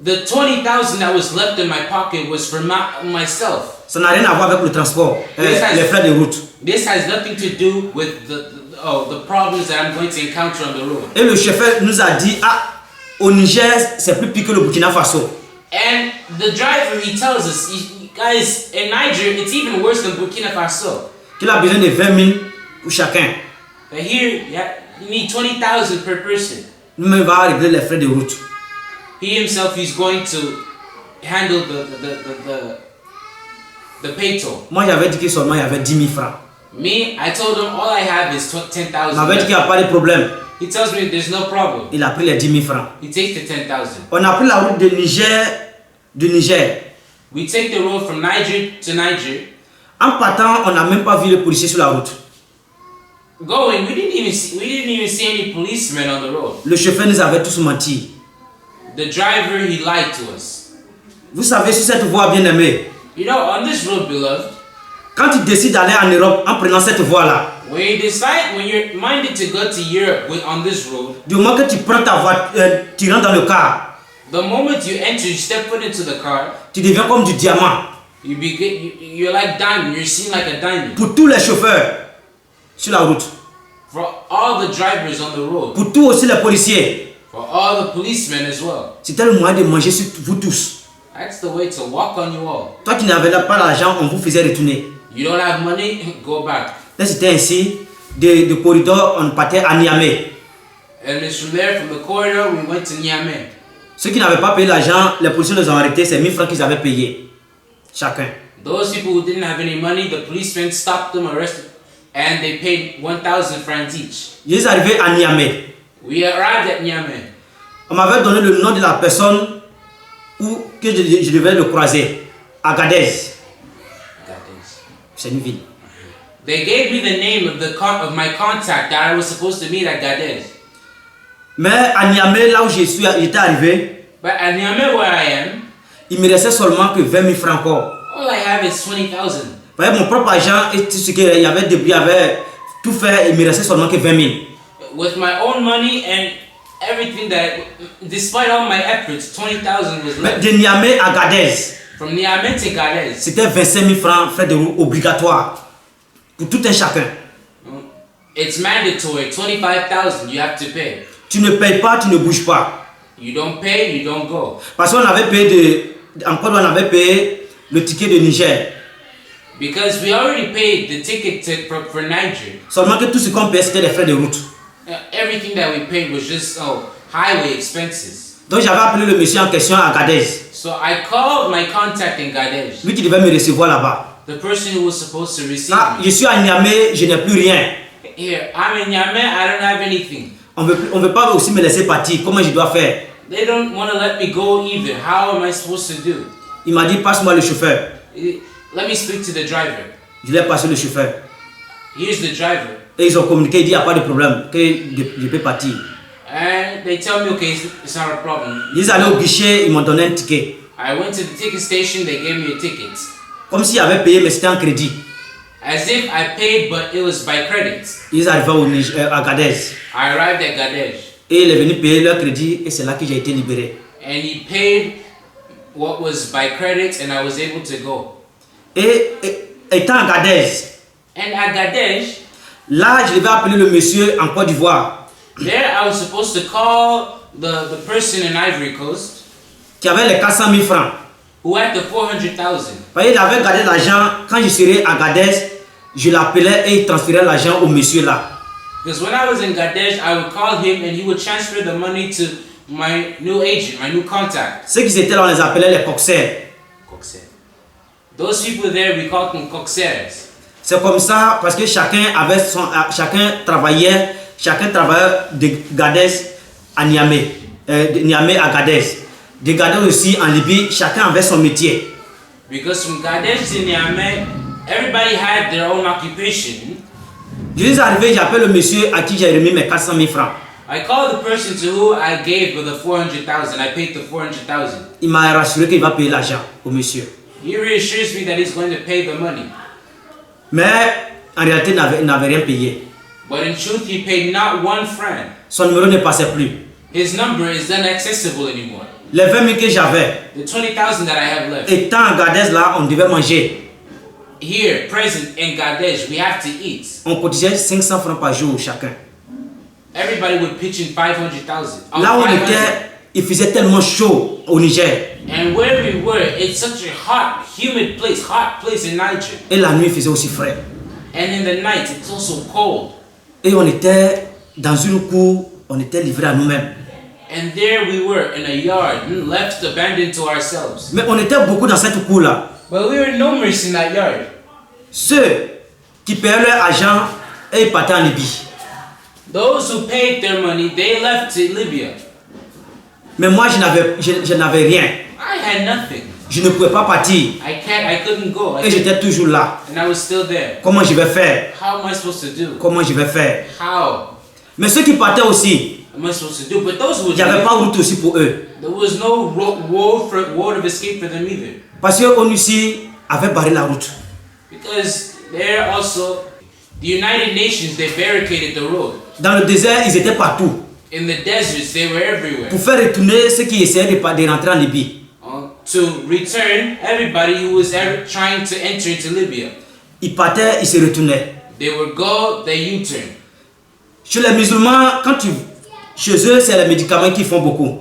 S2: The 20,000 that was left in my pocket was for myself.
S1: Ça n'a rien à voir avec le transport, les frais de route.
S2: This has nothing to do with the problems that I'm going to encounter on the road.
S1: Et le chauffeur nous a dit, au Niger, c'est plus pire que le Burkina Faso.
S2: And the driver, he tells us, guys, in Niger, it's even worse than Burkina Faso.
S1: Qu'il a besoin de 20 000 pour chacun.
S2: But here, you need 20,000 per person.
S1: Nous-mêmes, va régler les frais de route.
S2: He himself, he's going to handle the pay toll.
S1: Moi, j'avais dit que seulement il y avait 10 000 francs.
S2: Me, I told him all I have is 10,000.
S1: Il m'avait dit qu'il n'y a pas de problème.
S2: He tells me there's no problem.
S1: Il a pris les 10 000 francs.
S2: He takes the 10,000.
S1: On a pris la route de Niger.
S2: We take the road from Niger to Niger.
S1: En partant, on n'a même pas vu les policiers sur la route.
S2: Going, we didn't even see any policemen on the road.
S1: Le chauffeur nous avait tous menti.
S2: The driver, he lied to us.
S1: Vous savez, sur cette voie bien aimée,
S2: You know, on this road, beloved,
S1: quand tu décides d'aller en Europe en prenant cette voie-là,
S2: when you're minded to go to Europe on this road,
S1: du moment que tu prends ta voiture, tu rentres dans le car,
S2: the moment you enter, you step foot into the car,
S1: tu deviens comme du diamant.
S2: you're like diamond. You're seen like a diamond.
S1: Pour tous les chauffeurs sur la route,
S2: For all the drivers on the road,
S1: pour tous aussi les policiers,
S2: for all the policemen as well.
S1: c'était le moyen de manger sur vous tous.
S2: That's the way to walk on you all.
S1: Toi qui n'avais pas d'argent, on vous faisait retourner.
S2: You don't have money, go back.
S1: Là, c'était ainsi, de corridor, on partait à Niamey.
S2: And it's from there, from the corridor, we went to Niamey.
S1: Ceux qui n'avaient pas payé l'argent, les policiers les ont arrêtés, c'est 1 000 francs qu'ils avaient payé. Chacun.
S2: Those people who didn't have any money, the policemen stopped them, arrested, and they paid 1,000 francs each.
S1: Ils sont arrivés à Niamey.
S2: We arrived at Niamey.
S1: On m'avait donné le nom de la personne que je devais le croiser. Agadez. C'est une ville.
S2: They gave me the name of my contact that I was supposed to meet at Gadez.
S1: Mais à Niamey, là où j'étais arrivé,
S2: But at Niamey, where I am,
S1: il me restait seulement que 20 000 francs encore.
S2: all I have is 20,000.
S1: Avec mon propre argent et tout ce qu'il y avait tout fait, il me restait seulement que 20 000.
S2: With my own money and everything despite all my efforts, 20,000 was
S1: Mais
S2: left.
S1: de Niamey à Agadez,
S2: From Niamey to Gadez,
S1: c'était 25 000 francs frais de route obligatoires pour tout un chacun.
S2: it's mandatory. 25,000 you have to pay.
S1: Tu ne payes pas, tu ne bouges pas.
S2: You don't pay, you don't go.
S1: Parce qu'on avait payé on avait payé le ticket de Niger.
S2: Because we already paid the ticket for Niger.
S1: Seulement que tout ce qu'on payait, c'était les frais de route.
S2: Everything that we paid was just highway expenses.
S1: Donc j'avais appelé le monsieur en question à Agadez.
S2: So I called my contact in Gadez,
S1: Lui qui devait me recevoir là-bas.
S2: the person who was supposed to receive
S1: Je
S2: me.
S1: suis à Niamey, je n'ai plus rien.
S2: Here, I'm in Niamey, I don't have anything.
S1: On veut pas aussi me laisser partir. Comment je dois faire?
S2: They don't want to let me go either. How am I supposed to do?
S1: Il m'a dit, passe-moi le chauffeur.
S2: Let me speak to the driver.
S1: Je l'ai passé le chauffeur.
S2: Here's the driver.
S1: Et ils ont communiqué, il dit, il n'y a pas de problème, que je peux partir.
S2: And they tell me, okay, it's not a problem.
S1: Ils allaient au guichet, ils m'ont donné un ticket.
S2: I went to the ticket station, they gave me a ticket.
S1: Comme s'ils avaient payé, mais c'était en crédit.
S2: As if I paid, but it was by credit.
S1: Ils arrivaient à Agadez.
S2: I arrived at Gadez.
S1: Et il est venu payer leur crédit et c'est là que j'ai été libéré.
S2: And he paid what was by credit, and I was able to go.
S1: Et étant à Agadez,
S2: And at Gadez,
S1: là je devais appeler le monsieur en Côte d'Ivoire
S2: there I was supposed to call the person in Ivory Coast
S1: qui avait les 400 000 francs.
S2: who had the 400,000.
S1: Parce qu'il avait gardé l'argent, quand je serais à Agadez, je l'appelais et il transférait l'argent au monsieur là.
S2: Because when I was in Gadez, I would call him and he would transfer the money to my new agent, my new contact.
S1: Ceux qui étaient là, on les appelait les coxers.
S2: Those people there, we called them coxers.
S1: C'est comme ça parce que chacun travaillait de Gadez à Niamey, de Niamey à Gadez. De Gadez aussi en Libye, chacun avait son métier.
S2: Because from Gadez to Niamey, everybody had their own occupation.
S1: Je suis arrivé, j'appelle le monsieur à qui j'ai remis mes 400 000 francs.
S2: I called the person to who I gave the 400,000. I paid the 400,000.
S1: Il m'a rassuré qu'il va payer l'argent au monsieur.
S2: He reassures me that he's going to pay the money.
S1: Mais en réalité, il n'avait rien payé.
S2: But in truth, he paid not 1 franc.
S1: Son numéro ne passait plus.
S2: His number is inaccessible anymore.
S1: Les 20 000 que j'avais,
S2: The 20,000 that I have left.
S1: étant à Gadez là, on devait manger.
S2: Here, present in Gadesh, we have to eat.
S1: On cotisait 500 francs par jour chacun.
S2: Everybody would pitch in 500,000.
S1: Là où on était, il faisait tellement chaud au Niger.
S2: And where we were, it's such a hot, humid place, in Niger.
S1: Et la nuit, il faisait aussi frais.
S2: And in the night, it's also cold.
S1: Et on était dans une cour, on était livré à nous-mêmes.
S2: And there we were in a yard, left abandoned to ourselves.
S1: Mais on était beaucoup dans cette cour-là.
S2: But we were numerous in that yard.
S1: Ceux qui payaient leur argent et ils partaient en Libye.
S2: Those who paid their money, they left to Libya.
S1: Mais moi, je n'avais rien.
S2: I had nothing.
S1: Je ne pouvais pas partir.
S2: I couldn't go.
S1: Et j'étais toujours là.
S2: And I was still there.
S1: Comment je vais faire?
S2: How am I supposed to do?
S1: Comment je vais faire?
S2: How
S1: Mais ceux qui partaient aussi,
S2: am I supposed to do? But those who
S1: il n'y avait pas de route aussi pour eux.
S2: there was no road of escape for them either.
S1: Parce que ONUCI avait barré la route.
S2: Because there also, the United Nations, they barricaded the road.
S1: Dans le désert, ils étaient partout.
S2: In the deserts, they were everywhere.
S1: Pour faire retourner ceux qui essayaient de rentrer en Libye.
S2: To return everybody who was ever trying to enter into Libya.
S1: Ils partaient, ils se retournaient.
S2: They would go, they U-turn.
S1: Chez les musulmans, chez eux, c'est les médicaments qui font beaucoup.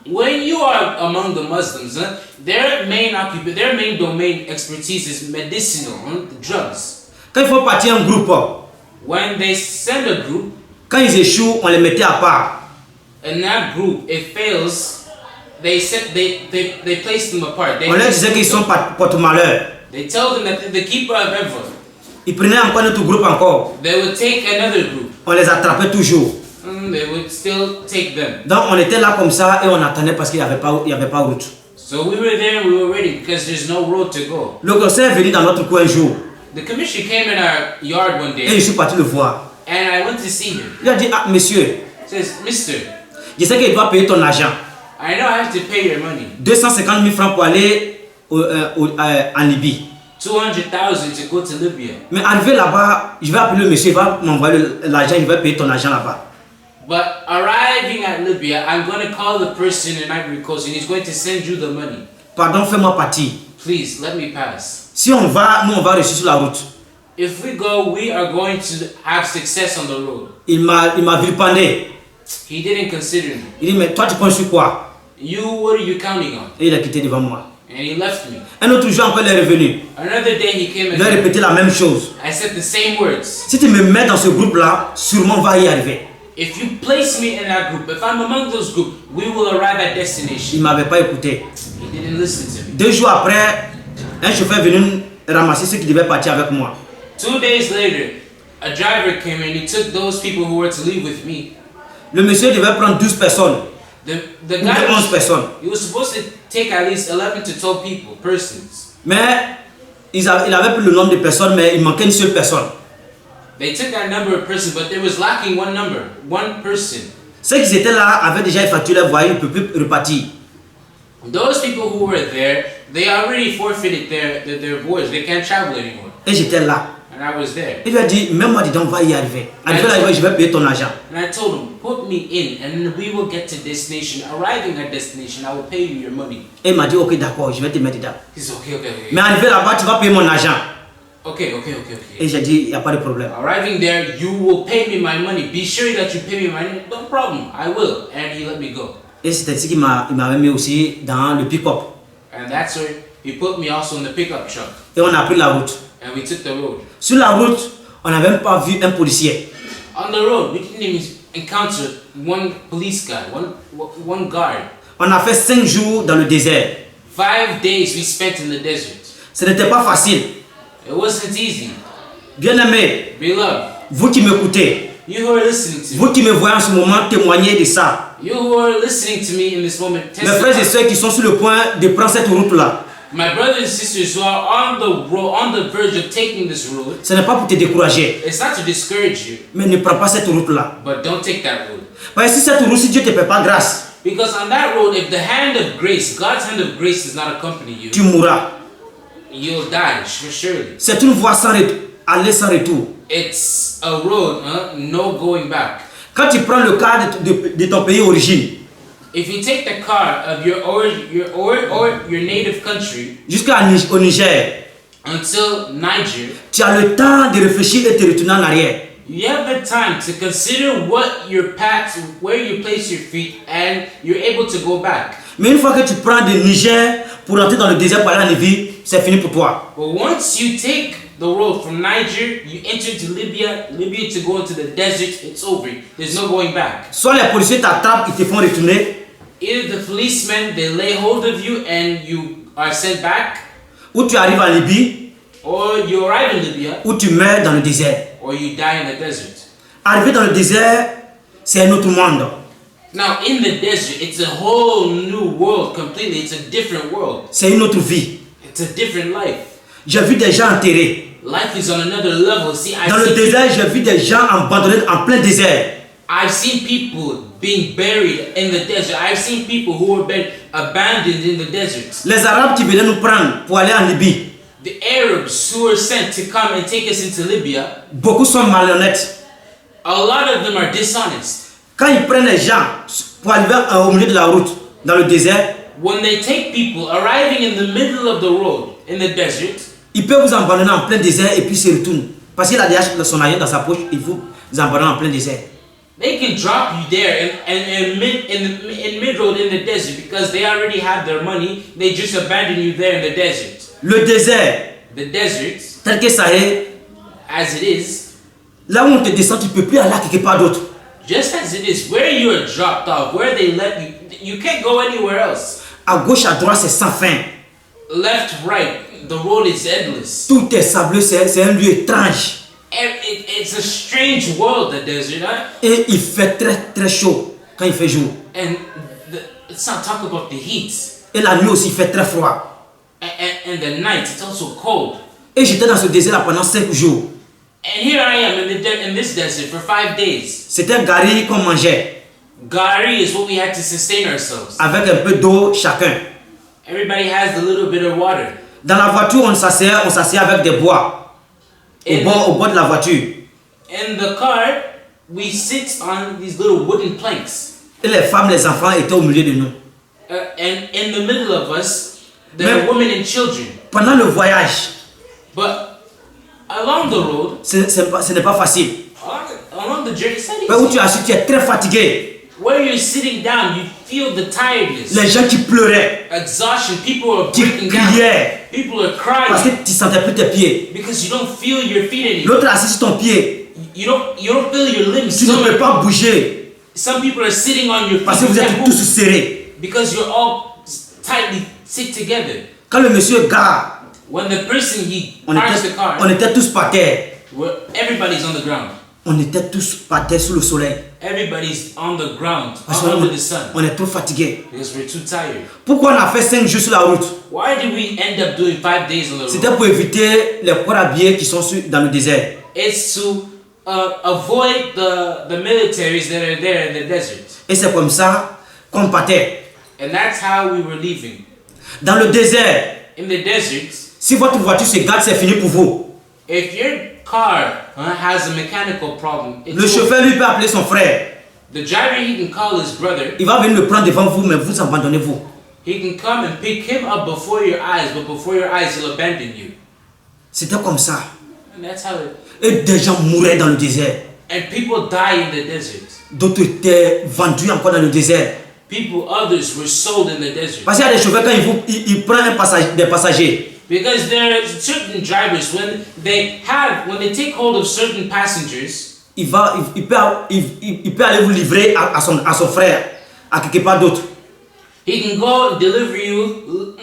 S2: When you are among the Muslims, their main domain expertise is medicinal, drugs.
S1: Quand il faut partir en groupe,
S2: When they send a group,
S1: quand ils échouent, on les mettait à part.
S2: and that group, it fails, they place them apart.
S1: On leur disait qu'ils sont porte-malheur.
S2: They tell them that the keeper of ever.
S1: Ils prenaient encore notre groupe encore.
S2: They would take another group.
S1: On les attrapait toujours.
S2: They would still take them.
S1: Donc on était là comme ça et on attendait parce qu'il n'y avait pas de route.
S2: So we were there, we were ready because there's no road to go.
S1: Le conseil est venu dans notre coin un jour
S2: The commissioner came in our yard one
S1: et
S2: day,
S1: je suis parti le voir.
S2: and I went to see him.
S1: Il a dit, ah monsieur,
S2: He says, Mister,
S1: je sais qu'il doit payer ton argent.
S2: I know I have to pay your money.
S1: 250 000 francs pour aller en Libye.
S2: 200,000 to go to Libya.
S1: Mais arrivé là-bas, je vais appeler le monsieur, il va m'envoyer l'argent, il va payer ton argent là-bas.
S2: But arriving at Libya, I'm going to call the person in Ivory Coast, and he's going to send you the money.
S1: Pardon, fais-moi partir.
S2: Please, let me pass.
S1: Si on va, nous on va réussir sur la route.
S2: If we go, we are going to have success on the road.
S1: Il m'a vilipendé.
S2: He didn't consider me.
S1: Il dit, mais toi tu penses sur quoi?
S2: You, what are you counting on?
S1: Et il a quitté devant moi.
S2: And he left me.
S1: Un autre jour encore, il est revenu.
S2: Another day he came
S1: Il a
S2: again.
S1: répété la même chose.
S2: I said the same words.
S1: Si tu me mets dans ce groupe-là, sûrement on va y arriver.
S2: If you place me in that group, if I'm among those group, we will arrive at
S1: Il
S2: destination.
S1: ne m'avait pas écouté.
S2: He didn't listen to me.
S1: 2 jours après, un chauffeur est venu ramasser ceux qui devaient partir avec moi.
S2: 2 days later, a driver came and he took those people who were to leave with me.
S1: Le monsieur devait prendre 12 personnes.
S2: The
S1: Ou
S2: guy
S1: 11 personnes.
S2: he was supposed to take at least 11 to 12 persons.
S1: Mais il avait pris le nombre de personnes, mais il manquait une seule personne.
S2: They took that number of persons, but there was lacking one person.
S1: Ceux qui étaient là avaient déjà effectué leur voyage, ils ne peuvent plus repartir.
S2: Those people who were there, they already forfeited their voyage. They can't travel anymore.
S1: Et j'étais là.
S2: And I was there.
S1: Il lui a dit, même moi, on va y arriver. Arrivé là, je vais payer ton argent.
S2: And I told him, put me in, and we will get to destination. Arriving at destination, I will pay you your money.
S1: Et il m'a dit, ok, d'accord, je vais te mettre dedans.
S2: He said, okay.
S1: Mais arrivé là-bas, tu vas payer mon argent.
S2: Okay.
S1: Et j'ai dit, il n'y a pas de problème.
S2: Arriving there, you will pay me my money. Be sure that you pay me my money. No problem, I will. And he let me go.
S1: Et c'est ainsi qu'il m'avait mis aussi dans le pick-up.
S2: And that's where he put me also in the pickup truck.
S1: Et on a pris la route.
S2: And we took the road.
S1: Sur la route, on n'avait même pas vu un policier.
S2: On the road, we didn't even encounter one police guy, one guard.
S1: On a fait 5 jours dans le désert.
S2: 5 days we spent in the desert.
S1: Ce n'était pas facile.
S2: It wasn't easy.
S1: Bien-aimé,
S2: Beloved,
S1: vous qui m'écoutez,
S2: you who are listening to me,
S1: vous qui me voyez en ce moment témoigner de ça,
S2: you who are listening to me in this moment,
S1: mes frères et
S2: testify.
S1: sœurs qui sont sur le point de prendre cette route-là,
S2: My brothers and sisters who are on the verge of taking this road,
S1: ce n'est pas pour te décourager,
S2: it's not to discourage you,
S1: mais ne prends pas cette route-là.
S2: but don't take that road.
S1: Parce que si cette route, si Dieu ne te fait pas grâce,
S2: Because on that road, if the hand of grace, God's hand of grace does not accompany you,
S1: tu mourras.
S2: you'll die, surely.
S1: C'est une voie sans aller sans retour.
S2: It's a road, no going back.
S1: Quand tu prends le cas de ton pays d'origine,
S2: If you take the car of your native country
S1: jusqu'au Niger,
S2: until Niger,
S1: tu as le temps de réfléchir et de retourner en arrière.
S2: you have the time to consider what your path, where you place your feet, and you're able to go back.
S1: Mais une fois que tu prends de Niger pour entrer dans le désert pour aller en Libye, c'est fini pour toi.
S2: But once you take the road from Niger, you enter to Libya to go into the desert, it's over. There's no going back.
S1: Soit les policiers t'attrapent, ils te font retourner,
S2: Either the policemen, they lay hold of you and you are sent back,
S1: ou tu arrives en Libye,
S2: or you arrive in Libya,
S1: ou tu meurs dans le désert.
S2: or you die in the desert.
S1: Arriver dans le désert, c'est un autre monde.
S2: Now, in the desert, it's a whole new world completely. It's a different world.
S1: C'est une autre vie.
S2: It's a different life.
S1: J'ai vu des gens enterrés.
S2: Life is on another level. See,
S1: Dans le désert, j'ai vu des gens abandonnés en plein désert.
S2: I've seen people being buried in the desert. I've seen people who were been abandoned in the deserts.
S1: Les Arabes qui venaient nous prendre pour aller en Libye,
S2: The Arabs who were sent to come and take us into Libya,
S1: beaucoup sont malhonnêtes.
S2: a lot of them are dishonest.
S1: Quand ils prennent les gens pour arriver au milieu de la route, dans le désert,
S2: When they take people arriving in the middle of the road in the desert,
S1: ils peuvent vous abandonner en plein désert et puis se retournent. Parce qu'il a déjà son argent dans sa poche, il faut vous abandonner en plein désert.
S2: they can drop you there in mid road in the desert because they already have their money. They just abandon you there in the desert.
S1: Le désert,
S2: The desert,
S1: tel que ça est,
S2: as it is,
S1: là où on te descend, tu ne peux plus aller quelque part d'autre.
S2: just as it is, where you are dropped off, where they let you can't go anywhere else.
S1: À gauche, à droite, c'est sans fin.
S2: Left, right, the road is endless.
S1: Tout est sableux, c'est un lieu étrange.
S2: It's a strange world, the desert, huh?
S1: Et il fait très très chaud quand il fait jour.
S2: And let's not talk about the heat.
S1: Et la nuit aussi, il fait très froid.
S2: And the night, it's also cold.
S1: Et j'étais dans ce désert là pendant 5 jours.
S2: And here I am in this desert for 5 days.
S1: C'était gari qu'on mangeait,
S2: Gari is what we had to sustain ourselves.
S1: avec un peu d'eau chacun.
S2: Everybody has a little bit of water.
S1: Dans la voiture, on s'asseyait avec des bois. Au bord de la voiture.
S2: In the car, we sit on these little wooden planks.
S1: Et les femmes, les enfants étaient au milieu de nous.
S2: And in the middle of us, there are women and children.
S1: Pendant le voyage,
S2: But along the road,
S1: ce n'est pas facile.
S2: along the journey, it's not
S1: Mais où
S2: easy.
S1: tu es assis, tu es très fatigué.
S2: Where you're sitting down, you feel the tiredness,
S1: Les gens qui pleuraient,
S2: exhaustion. People are
S1: qui
S2: breaking down.
S1: criaient,
S2: People are
S1: parce que
S2: crying
S1: tu ne sentais plus tes pieds.
S2: because you don't feel your feet anymore.
S1: L'autre est assis sur ton pied,
S2: You don't feel your limbs.
S1: tu ne peux pas bouger,
S2: Some people are sitting on your feet
S1: parce que vous êtes tous serrés.
S2: because you're all tightly sit together.
S1: Quand le monsieur gare,
S2: When the person
S1: on
S2: parks the car,
S1: était tous par terre.
S2: everybody's on the ground.
S1: On était tous par terre sous le soleil.
S2: Everybody's on the ground,
S1: Parce
S2: under the sun,
S1: qu'on est trop fatigué.
S2: because we're too tired.
S1: Pourquoi on a fait 5 jours sur la route?
S2: Why did we end up doing 5 days on the
S1: C'était
S2: road?
S1: pour éviter les corps habillés qui sont dans le désert.
S2: It's to avoid the militaries that are there in the desert.
S1: Et c'est comme ça qu'on partait.
S2: And that's how we were leaving.
S1: Dans le désert,
S2: In the desert,
S1: si votre voiture se gâte, c'est fini pour vous.
S2: if your car has a mechanical problem,
S1: Le chauffeur, lui, peut appeler son frère.
S2: the driver, he can call his brother.
S1: Il va venir le prendre devant vous, mais vous abandonnez vous.
S2: He can come and pick him up before your eyes, but before your eyes, he'll abandon you.
S1: C'était comme ça.
S2: And that's how it.
S1: Et des gens mouraient dans le désert.
S2: And people die in the desert.
S1: D'autres étaient vendus encore dans le désert.
S2: Others were sold in the desert.
S1: Parce qu'il y a des chauffeurs, quand ils prennent des passagers,
S2: Because there are certain drivers when they take hold of certain passengers,
S1: il peut aller vous livrer à son frère, à quelque part d'autre.
S2: he can go and deliver you,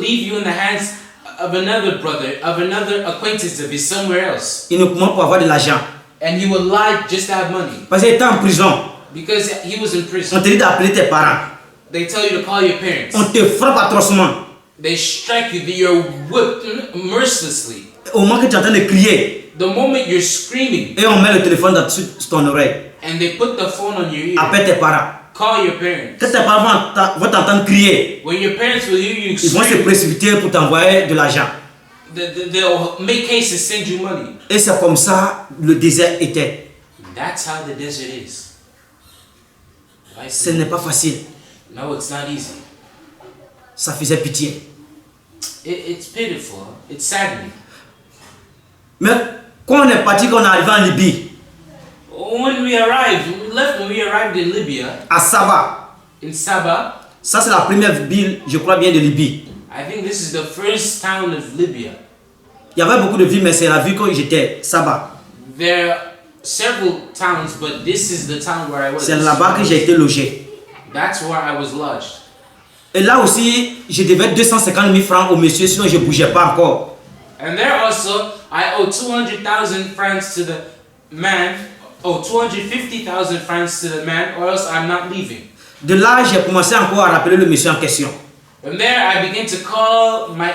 S2: leave you in the hands of another brother, of another acquaintance of his somewhere else.
S1: Uniquement pour avoir de l'argent.
S2: And he will lie just to have money.
S1: Parce qu'il était en prison.
S2: Because he was in
S1: On
S2: prison.
S1: te dit d'appeler tes parents.
S2: They tell you to call your parents.
S1: On te frappe atrocement.
S2: they strike you, you're whipped mercilessly.
S1: Au moment que tu es en train de crier,
S2: The moment you're screaming,
S1: et on met le téléphone sur ton oreille,
S2: and they put the phone on your ear,
S1: appelle tes parents.
S2: call your parents.
S1: Quand tes parents vont t'entendre crier,
S2: When your parents will hear you
S1: ils vont se
S2: scream,
S1: précipiter pour t'envoyer de l'argent.
S2: they'll make haste to send you money.
S1: Et c'est comme ça le désert était.
S2: That's how the desert is.
S1: Ce n'est pas facile.
S2: No, it's not easy.
S1: Ça faisait pitié.
S2: It's pitiful. It's saddening.
S1: Mais quand on est parti, quand on est arrivé en Libye,
S2: When we arrived in Libya,
S1: à Saba,
S2: in Sabah,
S1: ça c'est la première ville, je crois bien, de Libye.
S2: I think this is the first town of Libya.
S1: Il y avait beaucoup de villes, mais c'est la ville où j'étais, Saba.
S2: There are several towns, but this is the town where I was.
S1: C'est là-bas que j'ai été logé.
S2: That's where I was lodged.
S1: Et là aussi, je devais 250 000 francs au monsieur, sinon je ne bougeais pas encore.
S2: And there also, I owe 200,000 francs to the man, 250,000 francs to the man, or else I'm not leaving.
S1: De là, j'ai commencé encore à rappeler le monsieur en question.
S2: From there, I began to call my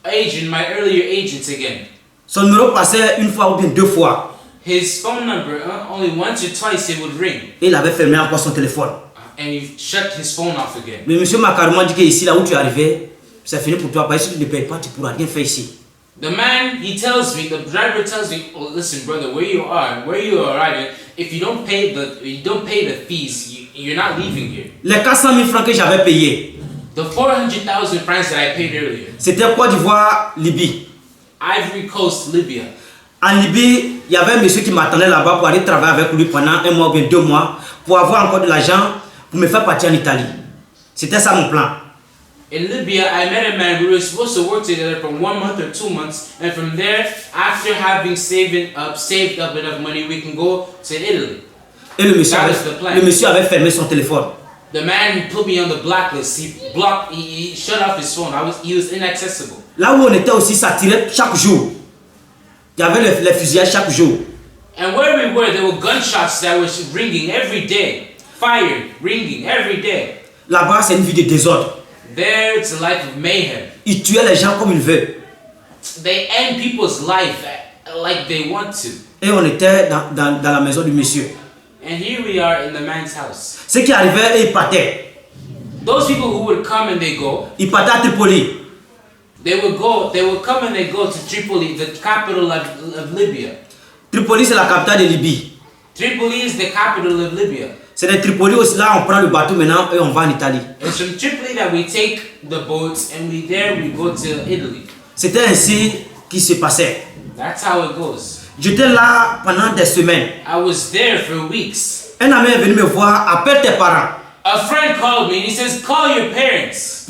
S2: agent, my earlier agent again.
S1: Son numéro passait une fois ou bien deux fois.
S2: His phone number, only once or twice it would ring.
S1: Et il avait fermé encore son téléphone.
S2: And he shut his phone off again.
S1: Le monsieur m'a carrément dit que ici, là où tu es arrivé, c'est fini pour toi. Parce que si tu ne payes pas, tu ne pourras rien faire ici.
S2: The man, the driver tells me, oh, listen, brother, where you are arriving, if you don't pay the fees, you're not leaving here.
S1: Les 400 000 francs que j'avais payés,
S2: The 400,000 francs that I paid earlier,
S1: c'était Côte d'Ivoire, Libye.
S2: Ivory Coast, Libya.
S1: En Libye, il y avait un monsieur qui m'attendait là-bas pour aller travailler avec lui pendant 1 mois ou bien 2 mois pour avoir encore de l'argent pour me faire partir en Italie. C'était ça mon plan.
S2: In Libya, I met a man. We were supposed to work together for 1 month or 2 months, and from there, after having saved up enough money, we can go to Italy.
S1: Et le monsieur avait fermé son téléphone.
S2: The man put me on the blacklist. He shut off his phone. He was inaccessible.
S1: Là où on était aussi, ça tirait chaque jour. Il y avait les fusillades chaque jour.
S2: And where we were, there were gunshots that were ringing every day. Fire ringing every day.
S1: Là-bas, c'est une vie de désordre.
S2: There, it's a life of mayhem.
S1: Ils tuaient les gens comme ils veulent.
S2: They end people's life like they want to.
S1: Et on était dans la maison du monsieur.
S2: And here we are in the man's house.
S1: Ceux qui arrivaient et ils partaient.
S2: Those people who would come and they go.
S1: Ils partaient à Tripoli.
S2: They would come and they go to Tripoli, the capital of Libya.
S1: Tripoli, c'est la capitale de Libye.
S2: Tripoli is the capital of Libya.
S1: C'est de Tripoli aussi, là on prend le bateau maintenant et on va en Italie.
S2: It's from Tripoli that we take the boats and we go to Italy.
S1: C'était ainsi qu'il se passait.
S2: That's how it goes.
S1: J'étais là pendant des semaines.
S2: I was there for weeks.
S1: Un ami est venu me voir, appelle tes parents.
S2: A friend called me and he says, call your parents.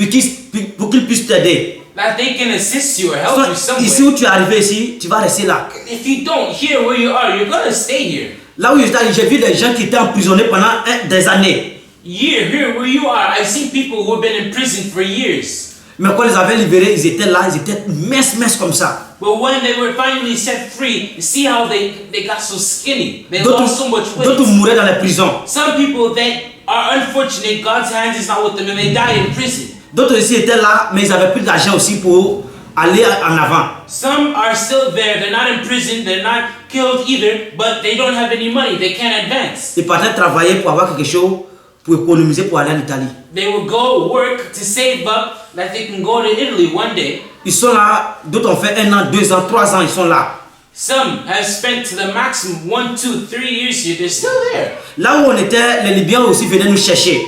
S1: Pour qu'ils puissent t'aider.
S2: That they can assist you or help you somewhere.
S1: Ici où tu es arrivé ici, tu vas rester là.
S2: If you don't hear where you are, you're gonna stay here.
S1: Là où j'étais, j'ai vu des gens qui étaient emprisonnés pendant des années.
S2: Here where you are, I've seen people who have been in prison for years.
S1: Mais quand ils les avaient libérés, ils étaient là, ils étaient minces comme ça.
S2: But when they were finally set free, you see how they got so skinny. They lost so much weight.
S1: D'autres mouraient dans les prisons.
S2: Some people that are unfortunate, God's hands is not with them and they died in prison.
S1: D'autres aussi étaient là, mais ils avaient plus d'argent aussi pour aller en avant.
S2: Some are still there, they're not in prison, they're not killed either, but they don't have any money, they can't advance.
S1: Ils partaient travailler pour avoir quelque chose, pour économiser pour aller en Italie.
S2: They will go work to save up that they can go to Italy one day.
S1: Ils sont là, d'autres ont fait 1 an, 2 ans, 3 ans, ils sont là.
S2: Some have spent to the maximum 1, 2, 3 years here, they're still there.
S1: Là où on était, les Libyens aussi venaient nous chercher.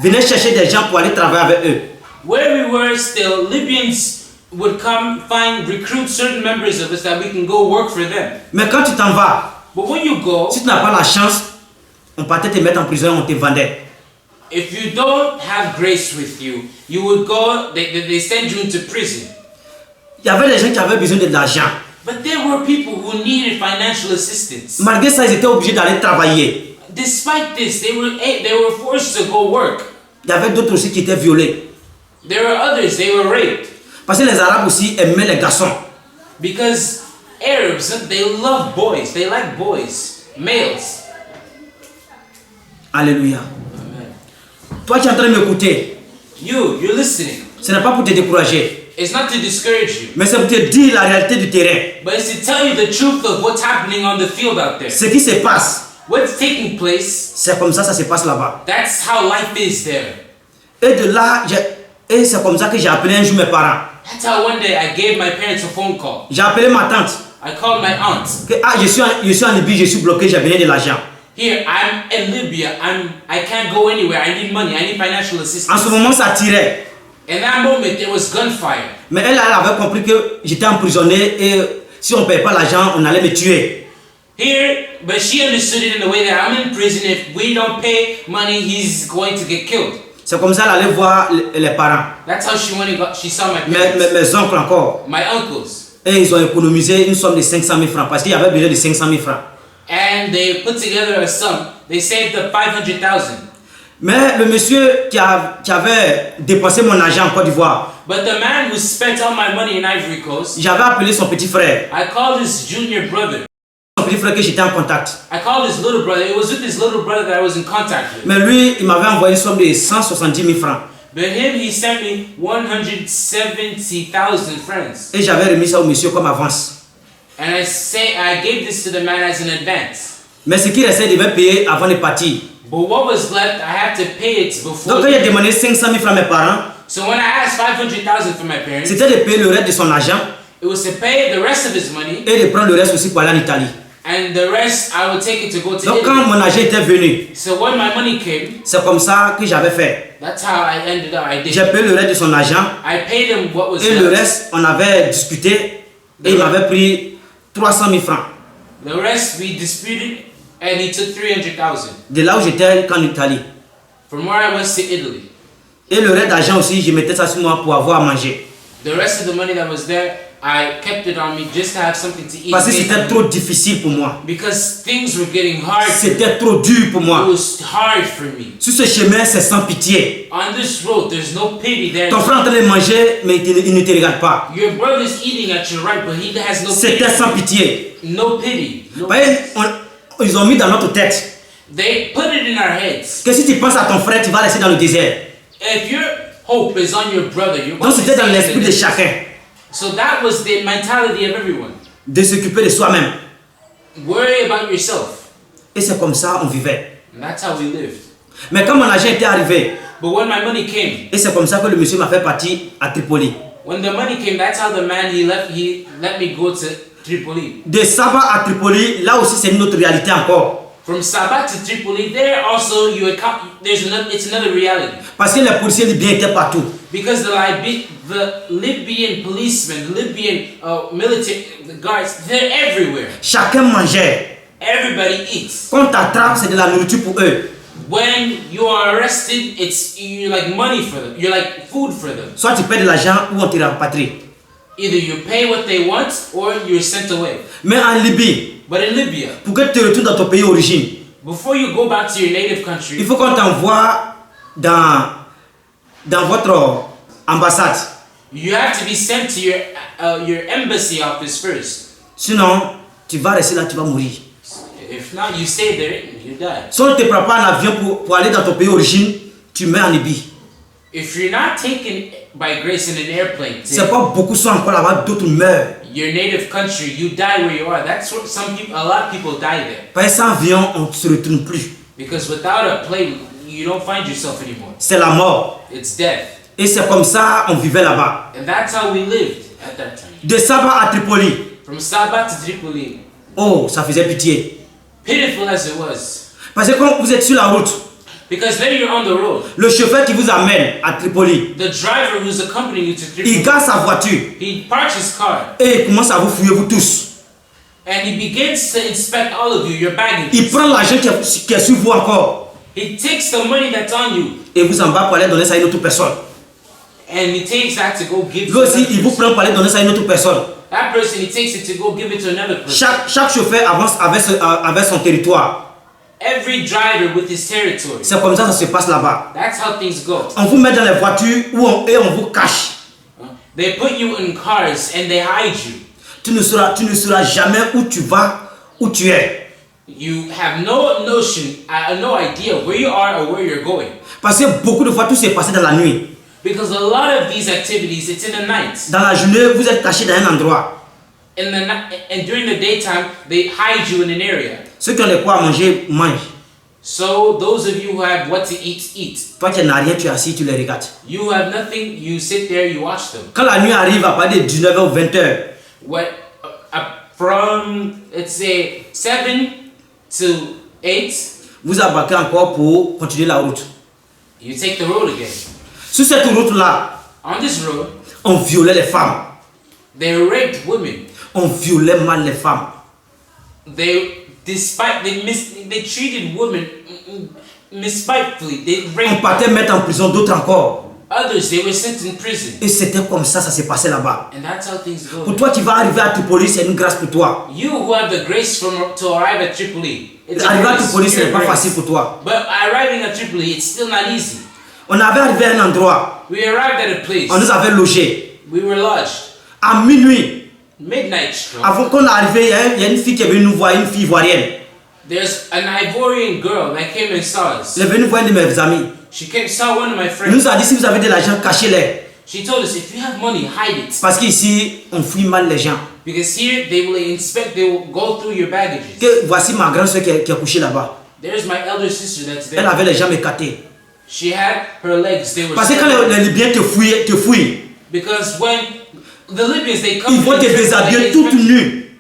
S1: Venaient chercher des gens pour aller travailler avec eux.
S2: Where we were still, Libyans would come recruit certain members of us that we can go work for them.
S1: Mais quand tu t'en vas,
S2: But when you go,
S1: si tu n'as pas la chance, on partait te mettre en prison, on te vendait.
S2: if you don't have grace with you, you would go, they send you into prison.
S1: Il y avait des gens qui avaient besoin de l'argent.
S2: But there were people who needed financial assistance.
S1: Malgré ça, ils étaient obligés d'aller travailler.
S2: Despite this, they were forced to go work.
S1: Il y avait d'autres aussi qui étaient violés.
S2: There were others, they were raped.
S1: Parce que les Arabes aussi aimaient les garçons.
S2: Because Arabs, they love boys, they like boys, males.
S1: Alléluia.
S2: Amen.
S1: Toi qui es en train de m'écouter,
S2: You're listening.
S1: ce n'est pas pour te décourager.
S2: It's not to discourage you,
S1: mais c'est pour te dire la réalité du terrain.
S2: but it's to tell you the truth of what's happening on the field out there.
S1: Ce qui se passe,
S2: What's taking place,
S1: c'est comme ça se passe là-bas.
S2: that's how life is there.
S1: Et de là, et c'est comme ça que j'ai appelé un jour mes parents.
S2: That's how one day I gave my parents a phone call.
S1: J'ai appelé ma tante.
S2: I called my aunt.
S1: Que, je suis en Libye, je suis bloqué, j'ai besoin de l'argent.
S2: Here, I'm in Libya. I can't go anywhere. I need money. I need financial
S1: En
S2: assistance.
S1: ce moment, ça tirait.
S2: In that moment, there was gunfire.
S1: Mais elle avait compris que j'étais emprisonné et si on ne paye pas l'argent, on allait me tuer.
S2: Here, but she understood it in the way that I'm in prison. If we don't pay money, he's going to get killed.
S1: C'est comme ça qu'elle allait voir les parents.
S2: That's how she saw my parents.
S1: Mes oncles encore.
S2: My uncles.
S1: Et ils ont économisé une somme de 500 000 francs parce qu'il y avait besoin de 500 000 francs.
S2: And they put together a sum. They saved up 500,000.
S1: Mais le monsieur qui avait dépensé mon argent en Côte d'Ivoire,
S2: But the man who spent all my money in Ivory Coast,
S1: j'avais appelé son petit frère.
S2: I called his junior brother.
S1: Son petit frère que j'étais en contact.
S2: I called his little brother. It was with his little brother that I was in contact with.
S1: Mais lui, il m'avait envoyé une somme de 170 000 francs.
S2: But he sent me 170,000 francs.
S1: Et j'avais remis ça au monsieur comme avance.
S2: And I gave this to the man as an advance.
S1: Mais ce qu'il restait, il devait payer avant de partir.
S2: But what was left, I had to pay it before.
S1: Donc quand j'ai demandé 500 000 francs à mes parents,
S2: So when I asked 500,000 from my parents,
S1: c'était de payer le reste de son argent
S2: it was to pay the rest of his money,
S1: et de prendre le reste aussi pour aller en Italie.
S2: and the rest I would take it to go to
S1: Donc quand
S2: Italy.
S1: mon argent était venu,
S2: So when my money came,
S1: c'est comme ça que j'avais fait.
S2: that's how I ended up. I did.
S1: J'ai payé le reste de son argent
S2: I paid him what was
S1: et le
S2: left.
S1: reste, on avait discuté et il m'avait pris 300 000 francs.
S2: The rest we disputed, and he took 300,000
S1: De là où j'étais en Italie.
S2: from where I was to Italy.
S1: Et le reste d'argent aussi, je mettais ça sur moi pour avoir à manger.
S2: The rest of the money that was there, I kept it on me just to have something to eat.
S1: Parce que c'était trop difficile pour moi.
S2: Because things were getting hard.
S1: C'était trop dur pour
S2: It
S1: moi.
S2: was hard for me.
S1: Sur ce chemin, c'est sans pitié.
S2: On this road, there's no pity there.
S1: Ton frère est en train de manger, mais il ne te regarde pas.
S2: Your brother's eating at your right, but he has no
S1: C'était
S2: pity.
S1: sans pitié.
S2: No pity. No
S1: Vous voyez, ils ont mis dans notre tête
S2: They put it in our heads.
S1: que si tu penses à ton frère, tu vas rester dans le désert.
S2: If your hope is on your brother, you're
S1: Donc
S2: going to
S1: c'était dans
S2: stay in
S1: l'esprit de
S2: it.
S1: chacun
S2: So that was the mentality of everyone.
S1: de s'occuper de soi-même.
S2: Worry about yourself.
S1: Et c'est comme ça on vivait.
S2: And that's how we lived.
S1: Mais quand mon argent était arrivé,
S2: But when my money came,
S1: et c'est comme ça que le monsieur m'a fait partir à Tripoli.
S2: when the money came, that's how the man he let me go to Tripoli.
S1: De Saba à Tripoli, là aussi c'est une autre réalité encore.
S2: From Sabah to Tripoli, there also it's another reality.
S1: Parce que les policiers libyens étaient partout.
S2: Because the Libyan policemen, the Libyan military, the guards, they're everywhere.
S1: Chacun mangeait.
S2: Everybody eats.
S1: Quand on t'attrape, c'est de la nourriture pour eux.
S2: When you are arrested, you're like money for them. You're like food for them.
S1: Soit tu paies de l'argent ou on te rapatrie.
S2: Either you pay what they want or you're sent away.
S1: Mais en Libye,
S2: But in Libya,
S1: pour que tu retournes dans ton pays d'origine,
S2: before you go back to your native
S1: il
S2: country,
S1: faut qu'on t'envoie dans votre ambassade.
S2: you have to be sent to your embassy office first.
S1: Sinon, tu vas rester là, tu vas mourir.
S2: If not, you stay there, you die.
S1: Si on ne te prend pas en avion pour aller dans ton pays d'origine, tu meurs en Libye.
S2: If you're not taken by grace in an airplane
S1: C'est
S2: to
S1: pas beaucoup sont encore là-bas, d'autres meurent.
S2: your native country, you die where you are. That's what a lot of people die there.
S1: Parce que sans avion, on ne se retourne plus.
S2: Because without a plane, you don't find yourself anymore.
S1: C'est la mort.
S2: It's death.
S1: Et c'est comme ça on vivait là-bas.
S2: And that's how we lived at that time.
S1: De Saba à Tripoli,
S2: From Sabah to Tripoli,
S1: oh, ça faisait pitié.
S2: pitiful as it was.
S1: Parce que quand vous êtes sur la route,
S2: Because then you're on the road.
S1: le chauffeur qui vous amène à Tripoli,
S2: The driver who's accompanying you to
S1: il
S2: Tripoli,
S1: gare sa voiture
S2: he parks his car
S1: et il commence à vous fouiller, vous tous.
S2: and he begins to inspect all of you, your baggage.
S1: Il prend l'argent qui est sur vous encore
S2: He takes the money that's on you
S1: et vous embarque pour aller donner ça à une autre personne.
S2: and he takes that to go give
S1: Lui
S2: to
S1: aussi,
S2: another
S1: il vous
S2: person.
S1: prend pour aller donner ça à une autre personne.
S2: That person, he takes it to go give it to another person.
S1: Chaque chauffeur avance avec son territoire.
S2: Every driver with his territory.
S1: C'est comme ça que ça se passe là-bas.
S2: That's how things go.
S1: On vous met dans les voitures et on vous cache.
S2: They put you in cars and they hide you.
S1: Tu ne sauras jamais où tu vas, où tu es.
S2: You have no notion, no idea where you are or where you're going.
S1: Parce que beaucoup de fois, tout s'est passé dans la nuit.
S2: Because a lot of these activities, it's in the night.
S1: Dans la journée, vous êtes caché dans un endroit.
S2: And during the daytime, they hide you in an area.
S1: Ceux qui ont de quoi à manger, mangent.
S2: So those of you who have what to eat, eat.
S1: Toi qui n'as rien, tu es assis, tu les regardes.
S2: You who have nothing, you sit there, you watch them.
S1: Quand la nuit arrive à partir de 19h ou 20h,
S2: from, let's say, 7 to 8,
S1: vous embarquez encore pour continuer la route.
S2: you take the road again.
S1: Sur cette route-là,
S2: On this road,
S1: on violait les femmes.
S2: they raped women.
S1: On violait mal les femmes.
S2: They treated women misspitefully. They
S1: On
S2: raped
S1: partait mettre en prison d'autres encore.
S2: others. They were sent in prison.
S1: Et c'était comme ça s'est passé là-bas.
S2: And that's how things go.
S1: Pour toi qui vas arriver à Tripoli, c'est une grâce pour toi.
S2: You who have the grace to arrive at Tripoli, it's a
S1: Arriver à
S2: grace,
S1: Tripoli, ce n'est pas
S2: grace.
S1: facile pour toi.
S2: But arriving at Tripoli, it's still not easy.
S1: On avait arrivé à un endroit,
S2: We arrived at a place.
S1: on nous avait logés.
S2: We were lodged.
S1: À minuit,
S2: Midnight strong.
S1: avant qu'on arrive, il y a une fille qui est venue nous voir, une fille ivoirienne.
S2: There's an Ivorian girl that came and saw us.
S1: Elle est venue voir un de mes amis.
S2: Saw one of my
S1: Elle
S2: friends.
S1: nous a dit, si vous avez de l'argent, cachez-les.
S2: She told us, if you have money, hide it.
S1: Parce qu'ici, on fouille mal les gens.
S2: Because here they will inspect, they will go through your baggages.
S1: Que voici ma grande soeur qui est couchée là-bas.
S2: There's my elder sister that's
S1: Elle
S2: there.
S1: avait les jambes écartées.
S2: She had her legs, they were
S1: Parce que quand les Libyens te fouillent,
S2: because when the Libyans, they come
S1: ils vont te déshabiller toute nue.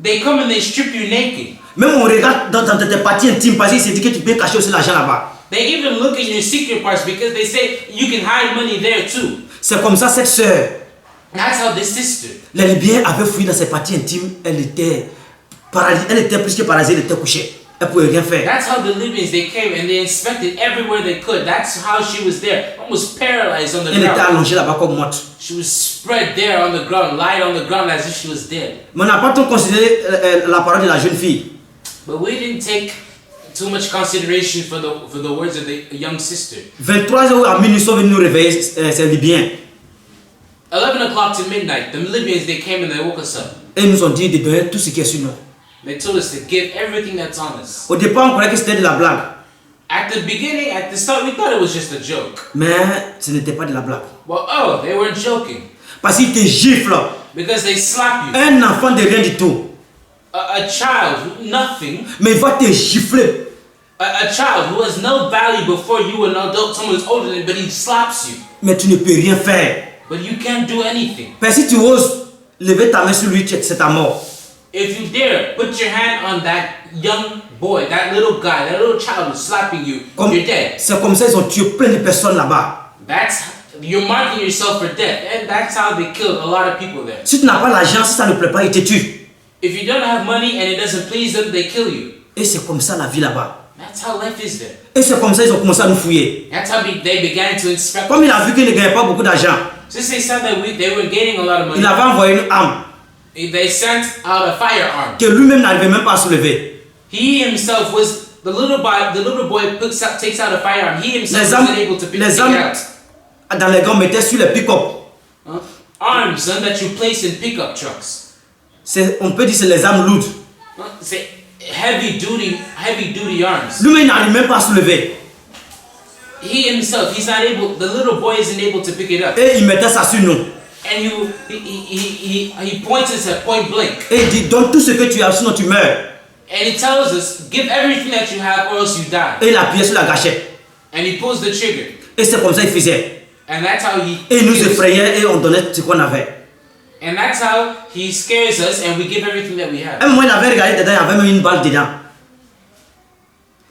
S2: they come and they strip you naked.
S1: Même on regarde dans tes parties intimes parce qu'il s'est dit que tu peux cacher aussi l'argent là-bas.
S2: They even look in your secret parts because they say you can hide money there too.
S1: C'est comme ça cette soeur.
S2: That's how this sister.
S1: Les Libyens avaient fouillé dans ses parties intimes. Elle était paralysée. Elle était plus que paralysée, elle était couchée. Elle ne pouvait rien faire.
S2: That's how the Libyans, they came and they inspected everywhere they could. That's how she was there, almost paralyzed on the
S1: Elle était
S2: ground.
S1: allongée là-bas comme morte.
S2: She was spread there on the ground, lied on the ground as if she was dead.
S1: Mais on n'a pas trop considéré la parole de la jeune fille.
S2: But we didn't take too much consideration for the words of the young sister.
S1: 23h à minuit, ils sont venus nous réveiller, ces Libyens.
S2: 11 o'clock to midnight, the Libyans, they came and they woke us up.
S1: Et ils nous ont dit de donner tout ce qui est sur nous.
S2: They told us to give everything that's on us.
S1: Au départ, on croyait que c'était de la blague.
S2: At the beginning, at the start, we thought it was just a joke.
S1: Mais ce n'était pas de la blague.
S2: Well, oh, they weren't joking.
S1: Parce qu'ils te giflent.
S2: Because they slap you.
S1: Un enfant de rien du tout.
S2: A child, nothing.
S1: Mais il va te gifler.
S2: A child who has no value before you, an adult, someone who's older than, but he slaps you.
S1: Mais tu ne peux rien faire.
S2: But you can't do anything.
S1: Mais si tu oses lever ta main sur lui, c'est ta mort.
S2: If you dare put your hand on that young boy, that little guy, that little child who's slapping you, you're dead.
S1: C'est comme ça ils ont tué plein de personnes là-bas.
S2: You're marking yourself for death, and that's how they killed a lot of people there.
S1: Si tu n'as pas l'argent, si ça ne plaît pas, ils te tuent.
S2: If you don't have money and it doesn't please them, they kill you.
S1: Et c'est comme ça la vie là-bas.
S2: That's how life is there.
S1: Et c'est comme ça ils ont commencé à nous fouiller.
S2: That's how they began to inspect.
S1: Comme il a vu qu'il ne gagnait pas beaucoup d'argent,
S2: Since they said that they were gaining a lot of money,
S1: il avait envoyé une arme
S2: they sent out a firearm.
S1: que lui-même n'arrivait même pas à soulever.
S2: He himself was the little boy takes out a firearm. He himself
S1: Les
S2: wasn't able to pick it out.
S1: Dans les gants mettaient sur les pick-up.
S2: Arms that you place in pickup trucks.
S1: On peut dire que c'est les armes lourdes.
S2: Say heavy duty arms.
S1: Lui-même n'arrive même pas à soulever.
S2: He himself, he's not able. The little boy isn't able to pick it up.
S1: Et il mettait ça sur nous.
S2: And he points us at point blank.
S1: Et il dit donne tout ce que tu as, sinon tu meurs.
S2: And he tells us, give everything that you have, or else you die.
S1: Et il appuyait sur la gâchette.
S2: And he pulls the trigger.
S1: Et c'est comme ça qu'il faisait.
S2: And that's how he.
S1: Et il nous effrayait et on donnait ce qu'on avait.
S2: And that's how he scares us, and we give everything that we have.
S1: Un moment, il avait regardé dedans, il y avait même une balle dedans.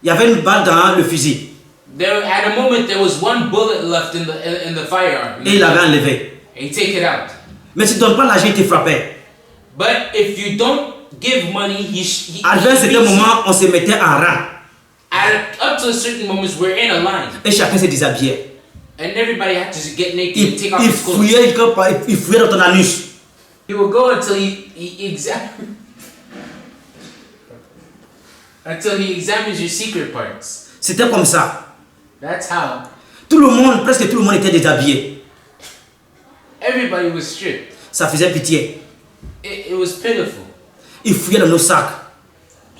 S1: Il y avait une balle dans le fusil.
S2: At a moment, there was one bullet left in the firearm.
S1: Et il l'avait enlevé.
S2: And he take it out.
S1: Mais si tu ne donnes pas l'argent, il te frappait.
S2: But if you don't give money,
S1: À un certain moment, on se mettait en rang.
S2: Up to a certain moment, we're in a line.
S1: Et chacun se déshabillait.
S2: And everybody had to get naked and take off
S1: Il
S2: his clothes.
S1: fouillait dans ton anus.
S2: He will go until until he examines your secret parts.
S1: C'était comme ça.
S2: That's how.
S1: Tout le monde, presque tout le monde était déshabillé.
S2: Everybody was stripped.
S1: Ça faisait pitié.
S2: It was pitiful.
S1: Il fouillait dans nos sacs.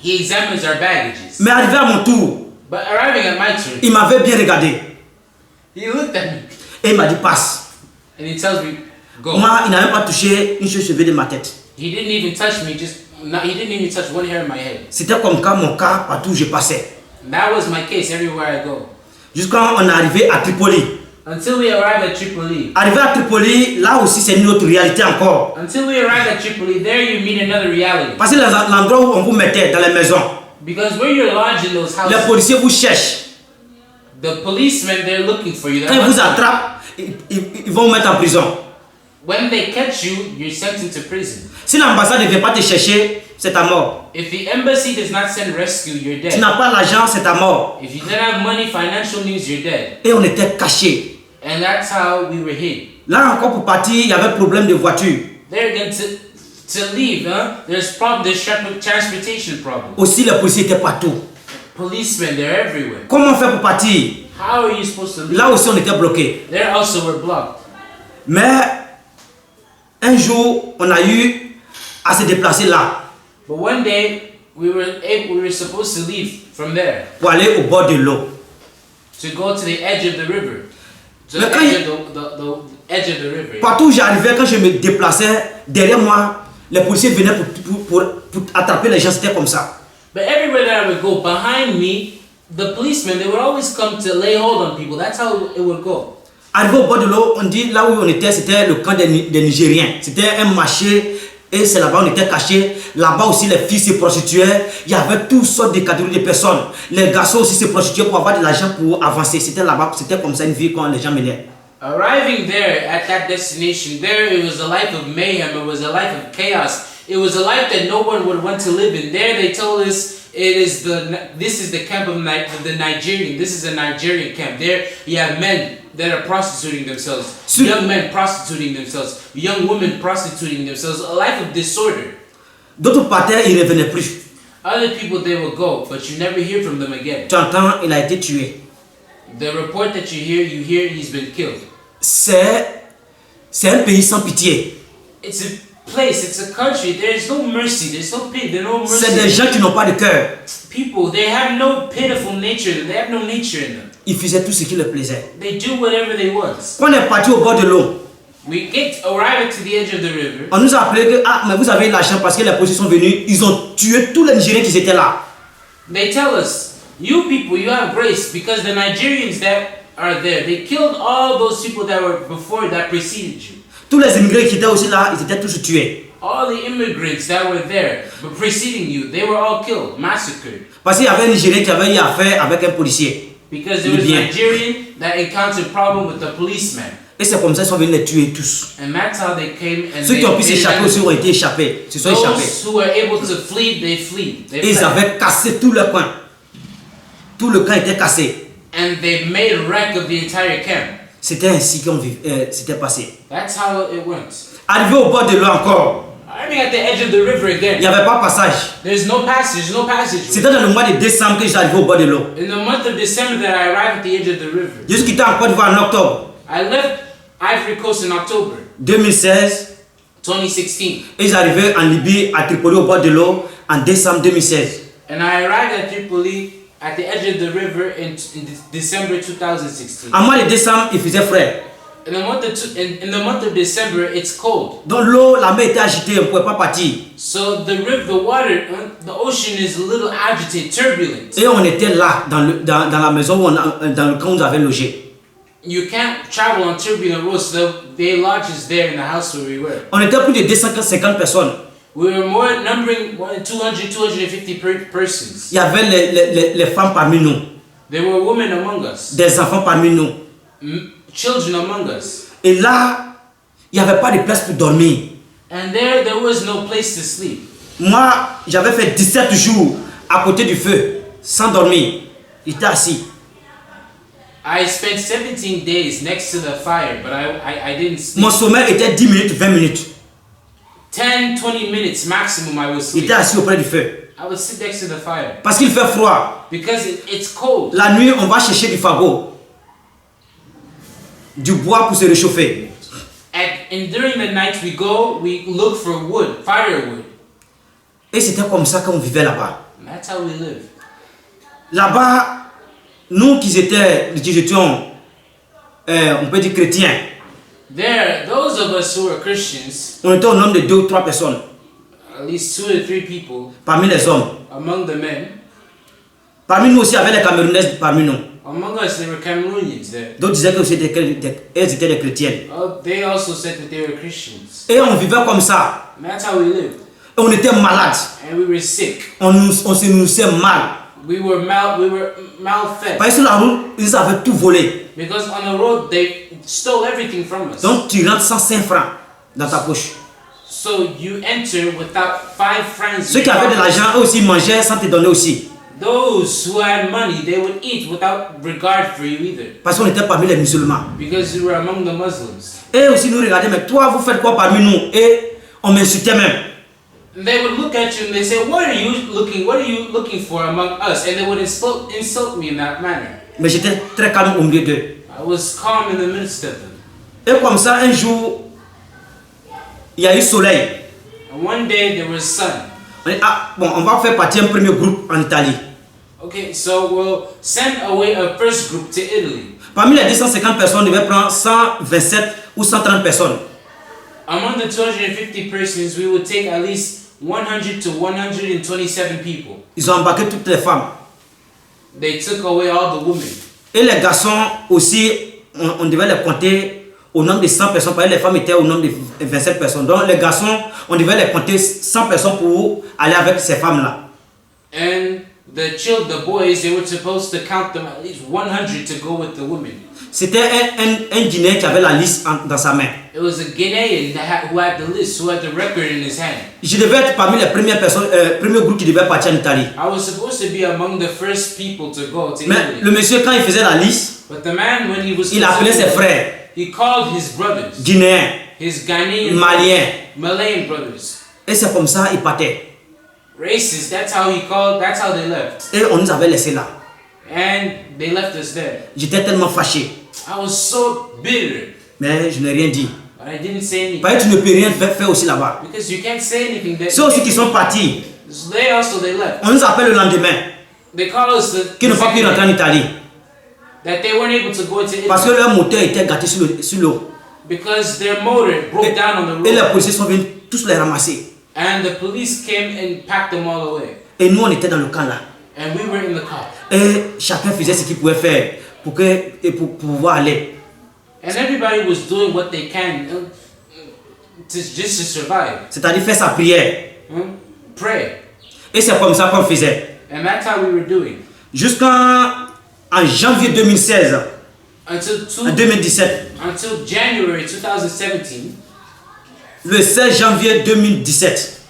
S2: He examines our baggages.
S1: Mais arrivé à mon tour,
S2: But arriving at my turn,
S1: il m'avait bien regardé.
S2: he looked at me.
S1: Et il m'a dit passe.
S2: And he tells me, go.
S1: Moi, il n'a même pas touché une cheveux de ma tête.
S2: He didn't even touch me, he didn't even touch one hair in my head.
S1: C'était comme quand mon cas partout où je passais.
S2: And that was my case everywhere I go.
S1: Jusqu'à on est arrivé à Tripoli.
S2: Until we arrived at Tripoli.
S1: Arrivé à Tripoli, là aussi c'est une autre réalité encore.
S2: Until we arrived at Tripoli, there you meet another reality.
S1: Parce que l'endroit où on vous mettait dans les maisons,
S2: Because where you're lodged in those houses,
S1: les policiers vous cherchent.
S2: the policemen, they're looking for you.
S1: Quand ils vous attrapent, ils vont vous mettre en prison.
S2: When they catch you, you're sent into prison.
S1: Si l'ambassade ne vient pas te chercher, c'est ta mort.
S2: If the embassy does not send rescue, you're
S1: Tu
S2: dead.
S1: n'as pas l'argent, c'est ta mort.
S2: If you don't have money, financial news, you're dead.
S1: Et on était cachés.
S2: And that's how we were hid.
S1: Là encore pour partir, il y avait problème de voiture.
S2: They're going to leave, huh? There's transportation problem.
S1: Aussi les policiers étaient partout.
S2: Policemen, they're everywhere.
S1: Comment on fait pour partir?
S2: How are you supposed to leave?
S1: Là aussi on était bloqués.
S2: There also were blocked.
S1: Mais un jour, on a eu à se déplacer là
S2: But one day, we were supposed to leave from there
S1: pour aller au bord de l'eau.
S2: to go to the edge of the river. To the
S1: Mais quand
S2: edge of the edge of the river.
S1: Partout où j'arrivais, quand je me déplaçais, derrière moi, les policiers venaient pour attraper les gens, c'était comme ça.
S2: But everywhere that I would go, behind me, the policemen, they would always come to lay hold on people. That's how it would go.
S1: Arrivé au bord de l'eau, on dit là où on était, c'était le camp des Nigériens. C'était un marché et c'est là-bas on était cachés. Là-bas aussi les filles se prostituaient. Il y avait toutes sortes de catégories de personnes. Les garçons aussi se prostituaient pour avoir de l'argent pour avancer. C'était là-bas, c'était comme ça une vie quand les gens menaient.
S2: Arriving there at that destination, there it was a life of mayhem. It was a life of chaos. It was a life that no one would want to live in. There they told us this is the camp of the Nigerian. This is a Nigerian camp. There you have men that are prostituting themselves, young men prostituting themselves, young women prostituting themselves. A life of disorder.
S1: D'autres partaient, ils ne revenaient plus.
S2: Other people they will go, but you never hear from them again.
S1: Tu entends, il a été tué.
S2: The report that you hear he's been killed.
S1: C'est un pays sans pitié.
S2: It's a place, it's a country. There's no mercy, there's no pity, there's no mercy.
S1: C'est des gens qui n'ont pas de cœur.
S2: People, they have no pitiful nature. They have no nature in them.
S1: Ils faisaient tout ce qui leur plaisait.
S2: They do whatever they want.
S1: Quand on est parti au bord de l'eau,
S2: We arrive to the edge of the river.
S1: on nous a appelé que mais vous avez l'argent parce que les policiers sont venus, ils ont tué tous les Nigériens qui étaient là.
S2: They tell us, you people, you have grace because the Nigerians that are there, they killed all those people that were before that preceded you.
S1: Tous les immigrés qui étaient aussi là, ils étaient tous tués.
S2: All the immigrants that were there, but preceding you, they were all killed, massacred.
S1: Parce qu'il y avait un Nigérien qui avait eu affaire avec un policier.
S2: Because there was a Nigerian that encountered problem with the policeman.
S1: Et c'est comme ça qu'ils sont venus les tuer tous.
S2: And that's how they came and
S1: Ceux qui ont pu s'échapper aussi ont été échappés. Se sont échappés.
S2: those who were able to flee, they fled.
S1: Et ils avaient cassé tout le coin. Tout le camp était cassé.
S2: And they made a wreck of the entire camp.
S1: C'était ainsi qu'on s'était passé.
S2: That's how it went.
S1: Arrivé au bord de l'eau encore,
S2: Arriving at the edge of the river
S1: il n'y
S2: again.
S1: avait pas passage.
S2: There's no passage, no passage.
S1: C'était dans le mois de décembre que j'arrivais au bord de l'eau.
S2: In the month of December that I arrived at the edge of the river.
S1: Je suis quitté en Côte d'Ivoire en octobre
S2: I left Ivory Coast in October
S1: 2016
S2: 2016.
S1: et j'arrivais en Libye à Tripoli au bord de l'eau en décembre 2016.
S2: And I arrived at Tripoli at the edge of the river in December 2016.
S1: En mois de décembre, il faisait frais.
S2: In the month of December, it's cold.
S1: Donc l'eau, la mer était agitée, on ne pouvait pas partir.
S2: So the water, the ocean is a little agitated, turbulent.
S1: Et on était là, dans la maison, dans le camp où nous avions logé.
S2: You can't travel on turbulent roads, so they lodged us there in the house where we were.
S1: On était plus de 250 personnes.
S2: We were numbering 250 persons.
S1: Il y avait les femmes parmi nous,
S2: There were women among us,
S1: des enfants parmi nous.
S2: children among us.
S1: Et là, il n'y avait pas de place pour dormir.
S2: And there was no place to sleep.
S1: Moi, j'avais fait 17 jours à côté du feu, sans dormir. J'étais assis.
S2: I spent 17 days next to the fire, but I didn't sleep.
S1: Mon sommeil était 10 minutes, 20 minutes.
S2: 10-20 minutes maximum I would sleep.
S1: J'étais assis auprès du feu.
S2: I would sit next to the fire.
S1: Parce qu'il fait froid.
S2: Because it's cold.
S1: La nuit, on va chercher du fagot, du bois pour se réchauffer.
S2: And during the night we look for wood, firewood.
S1: Et c'était comme ça qu'on vivait là-bas.
S2: And that's how we live.
S1: Là-bas, nous qui étions on peut dire chrétiens.
S2: There, those of us who are Christians,
S1: On était au nombre de 2 ou 3 personnes
S2: at least 2 or 3 people
S1: parmi les hommes.
S2: among the men.
S1: Parmi nous aussi, il y avait les Camerounaises parmi nous.
S2: Among us, there were Cameroonians there.
S1: D'autres disaient qu'elles étaient des chrétiennes.
S2: They also said that they were Christians.
S1: Et on vivait comme ça.
S2: And that's how we lived.
S1: Et on était malades.
S2: And we were sick.
S1: On se nourrissait mal.
S2: We were malfed.
S1: Parce que sur la route, ils avaient tout volé.
S2: Because on the road, they stole everything from us.
S1: Donc tu rentres 105 francs dans ta poche.
S2: So you enter without 5 francs.
S1: Ceux qui avaient de l'argent, eux aussi mangeaient sans te donner aussi.
S2: Those who had money, they would eat without regard for you either.
S1: Parce qu'on était parmi les musulmans.
S2: Because you were among the Muslims.
S1: Et aussi nous regardaient, mais toi vous faites quoi parmi nous? Et on m'insultait même.
S2: And they would look at you and they say, what are you looking for among us? And they would insult me in that manner.
S1: Mais j'étais très calme au milieu d'eux.
S2: I was calm in the midst of them.
S1: Et comme ça, un jour, il y a eu soleil.
S2: And one day there was sun.
S1: On dit, ah, bon, on va faire partie un premier groupe en Italie.
S2: Okay, so we'll send away a first group to Italy.
S1: Parmi les 250 personnes, on devait prendre 127 ou 130 personnes.
S2: Among the 250 persons, we would take at least 100 to 127 people.
S1: Ils ont embarqué toutes les femmes.
S2: They took away all the women.
S1: Et les garçons aussi, on devait les compter au nombre de 100 personnes. Parce que les femmes étaient au nombre de 27 personnes. Donc les garçons, on devait les compter 100 personnes pour aller avec ces femmes-là.
S2: And the boys, they were supposed to count them at least 100 to go with the women.
S1: C'était un Guinéen qui avait la liste dans sa main.
S2: It was a Guinean who had the list, who had the record in his hand.
S1: Je devais être parmi les premières personnes, premier groupe qui devait partir en Italie.
S2: I was supposed to be among the first people to go to
S1: Mais
S2: Italy.
S1: le monsieur, quand il faisait la liste,
S2: But the man, when he was
S1: il appelait ses frères
S2: he called his brothers,
S1: guinéens,
S2: his Ghanaian,
S1: maliens.
S2: Malayan brothers.
S1: Et c'est comme ça qu'il partait.
S2: Racist, that's how they left.
S1: Et on nous avait laissés là.
S2: And they left us there.
S1: J'étais tellement fâché.
S2: I was so bitter,
S1: Mais je n'ai rien dit.
S2: but I didn't say anything.
S1: Parce que tu ne peux rien faire aussi là-bas.
S2: Because you can't say anything.
S1: Ceux aussi qui sont partis,
S2: They left.
S1: on nous appelle le lendemain,
S2: They called us
S1: qui n'ont pas pu rentrer en Italie.
S2: that they weren't able to go to
S1: Parce que
S2: Italy
S1: leur moteur était gâté sur l'eau.
S2: because their motor broke down on the
S1: Et les
S2: road.
S1: policiers sont venus tous les ramasser.
S2: And the police came and packed them all away.
S1: Et nous, on était dans le camp là.
S2: And we were in the car.
S1: Et chacun faisait ce qu'il pouvait faire pour pouvoir aller.
S2: And everybody was doing what they can just to survive.
S1: C'est-à-dire faire sa prière.
S2: Pray.
S1: Et c'est comme ça qu'on faisait.
S2: And that's how we were doing.
S1: Jusqu'en janvier 2016, en 2017,
S2: Until January 2017.
S1: le 16 janvier 2017,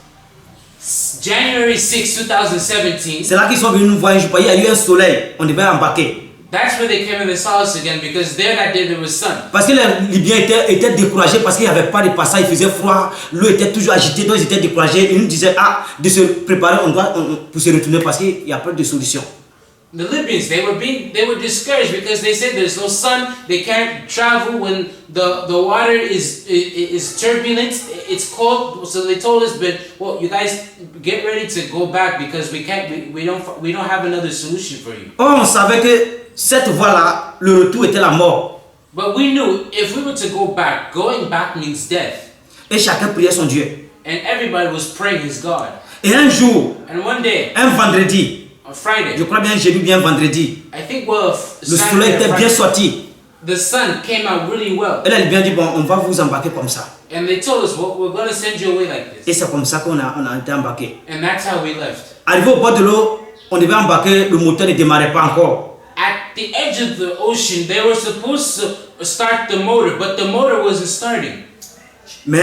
S2: January 6, 2017.
S1: c'est là qu'ils sont venus nous voir un jour. Il y a eu un soleil, on devait embarquer.
S2: That's where they came and they saw us again because there that day there was sun.
S1: Parce que les Libyens étaient découragés parce qu'il n'y avait pas de passage, il faisait froid, l'eau était toujours agitée, donc ils étaient découragés. Ils nous disaient de se préparer, pour se retourner parce qu'il n'y a pas de solution.
S2: The Libyans, they were discouraged because they said there's no sun, they can't travel when the water is turbulent, it's cold. So they told us, but well, you guys get ready to go back because we don't have another solution for you.
S1: On savait que cette voie-là, le retour était la mort.
S2: But we knew if we were to go back, going back means death.
S1: Et chacun priait son Dieu.
S2: And everybody was praying his God.
S1: Et un jour,
S2: And one day,
S1: un vendredi,
S2: on Friday,
S1: je crois bien j'ai lu bien vendredi,
S2: I think
S1: le soleil était bien sorti.
S2: the sun came out really well.
S1: Et là, les Libyens dit, bon, on va vous embarquer comme ça.
S2: And they told us, well, we're going to send you away like
S1: Et
S2: this.
S1: c'est comme ça qu'on a été embarqué.
S2: And that's how we left.
S1: Arrivé au bord de l'eau, on devait embarquer, le moteur ne démarrait pas encore.
S2: At the edge of the ocean, they were supposed to start the motor, but the motor wasn't starting.
S1: Mais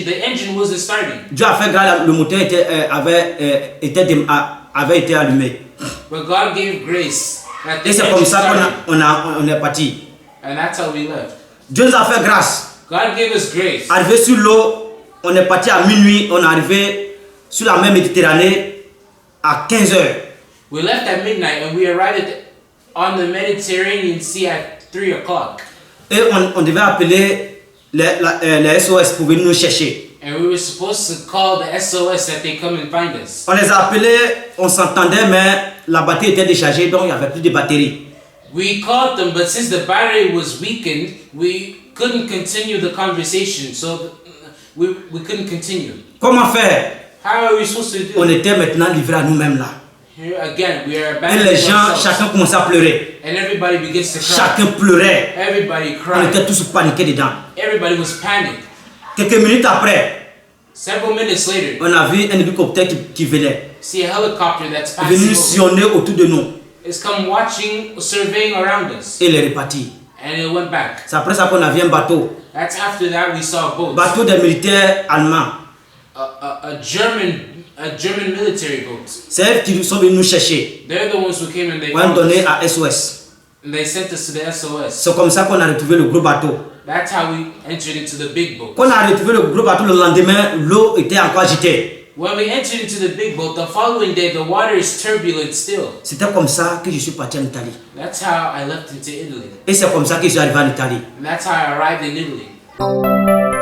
S2: The engine wasn't starting.
S1: Dieu a fait grâce, le moteur avait été allumé.
S2: But God gave grace. That the
S1: Et c'est
S2: engine
S1: comme ça
S2: started.
S1: qu'on est parti.
S2: And that's how we left.
S1: Dieu nous a fait grâce.
S2: God gave us grace.
S1: Arrivé sur l'eau, on est parti à minuit, on est arrivé sur la mer Méditerranée à 15 heures.
S2: We left at midnight and we arrived on the Mediterranean Sea at 3 o'clock.
S1: Et on devait appeler les SOS pour venir nous chercher.
S2: And we were supposed to call the SOS that they come and find us.
S1: On les a appelés, on s'entendait, mais la batterie était déchargée, donc il n'y avait plus de batterie.
S2: We called them, but since the battery was weakened, we couldn't continue the conversation. So we couldn't continue.
S1: Comment faire?
S2: How are we supposed to do?
S1: On était maintenant livrés à nous-mêmes là.
S2: Here again, we are
S1: Et
S2: abandoning
S1: les gens,
S2: ourselves.
S1: chacun commençait à pleurer.
S2: And everybody begins to cry.
S1: Chacun pleurait.
S2: Everybody
S1: On
S2: cried.
S1: était tous paniqués dedans.
S2: Everybody was panicked.
S1: Quelques minutes après,
S2: Several minutes later,
S1: on a vu un hélicoptère qui venait.
S2: see a helicopter that's
S1: Venu
S2: passing over.
S1: sillonner autour de nous.
S2: It's come watching, surveying around us.
S1: Et il est reparti.
S2: And it went back.
S1: C'est après ça qu'on a vu un bateau.
S2: That's after that we saw a boat.
S1: Bateau des militaires allemands.
S2: A German military boat.
S1: C'est eux qui sont venus nous chercher.
S2: They're the ones who came and they
S1: Pour nous
S2: found
S1: donner
S2: us.
S1: à SOS.
S2: And they sent us to the SOS.
S1: C'est comme ça qu'on a retrouvé le gros bateau.
S2: That's how we entered into the big boat.
S1: Quand on a retrouvé le gros bateau le lendemain, l'eau était encore agitée.
S2: When we entered into the big boat, the following day the water is turbulent still.
S1: C'était comme ça que je suis parti en Italie.
S2: That's how I left into Italy.
S1: Et c'est comme ça que je suis arrivé en Italie.
S2: And that's how I arrived in Italy.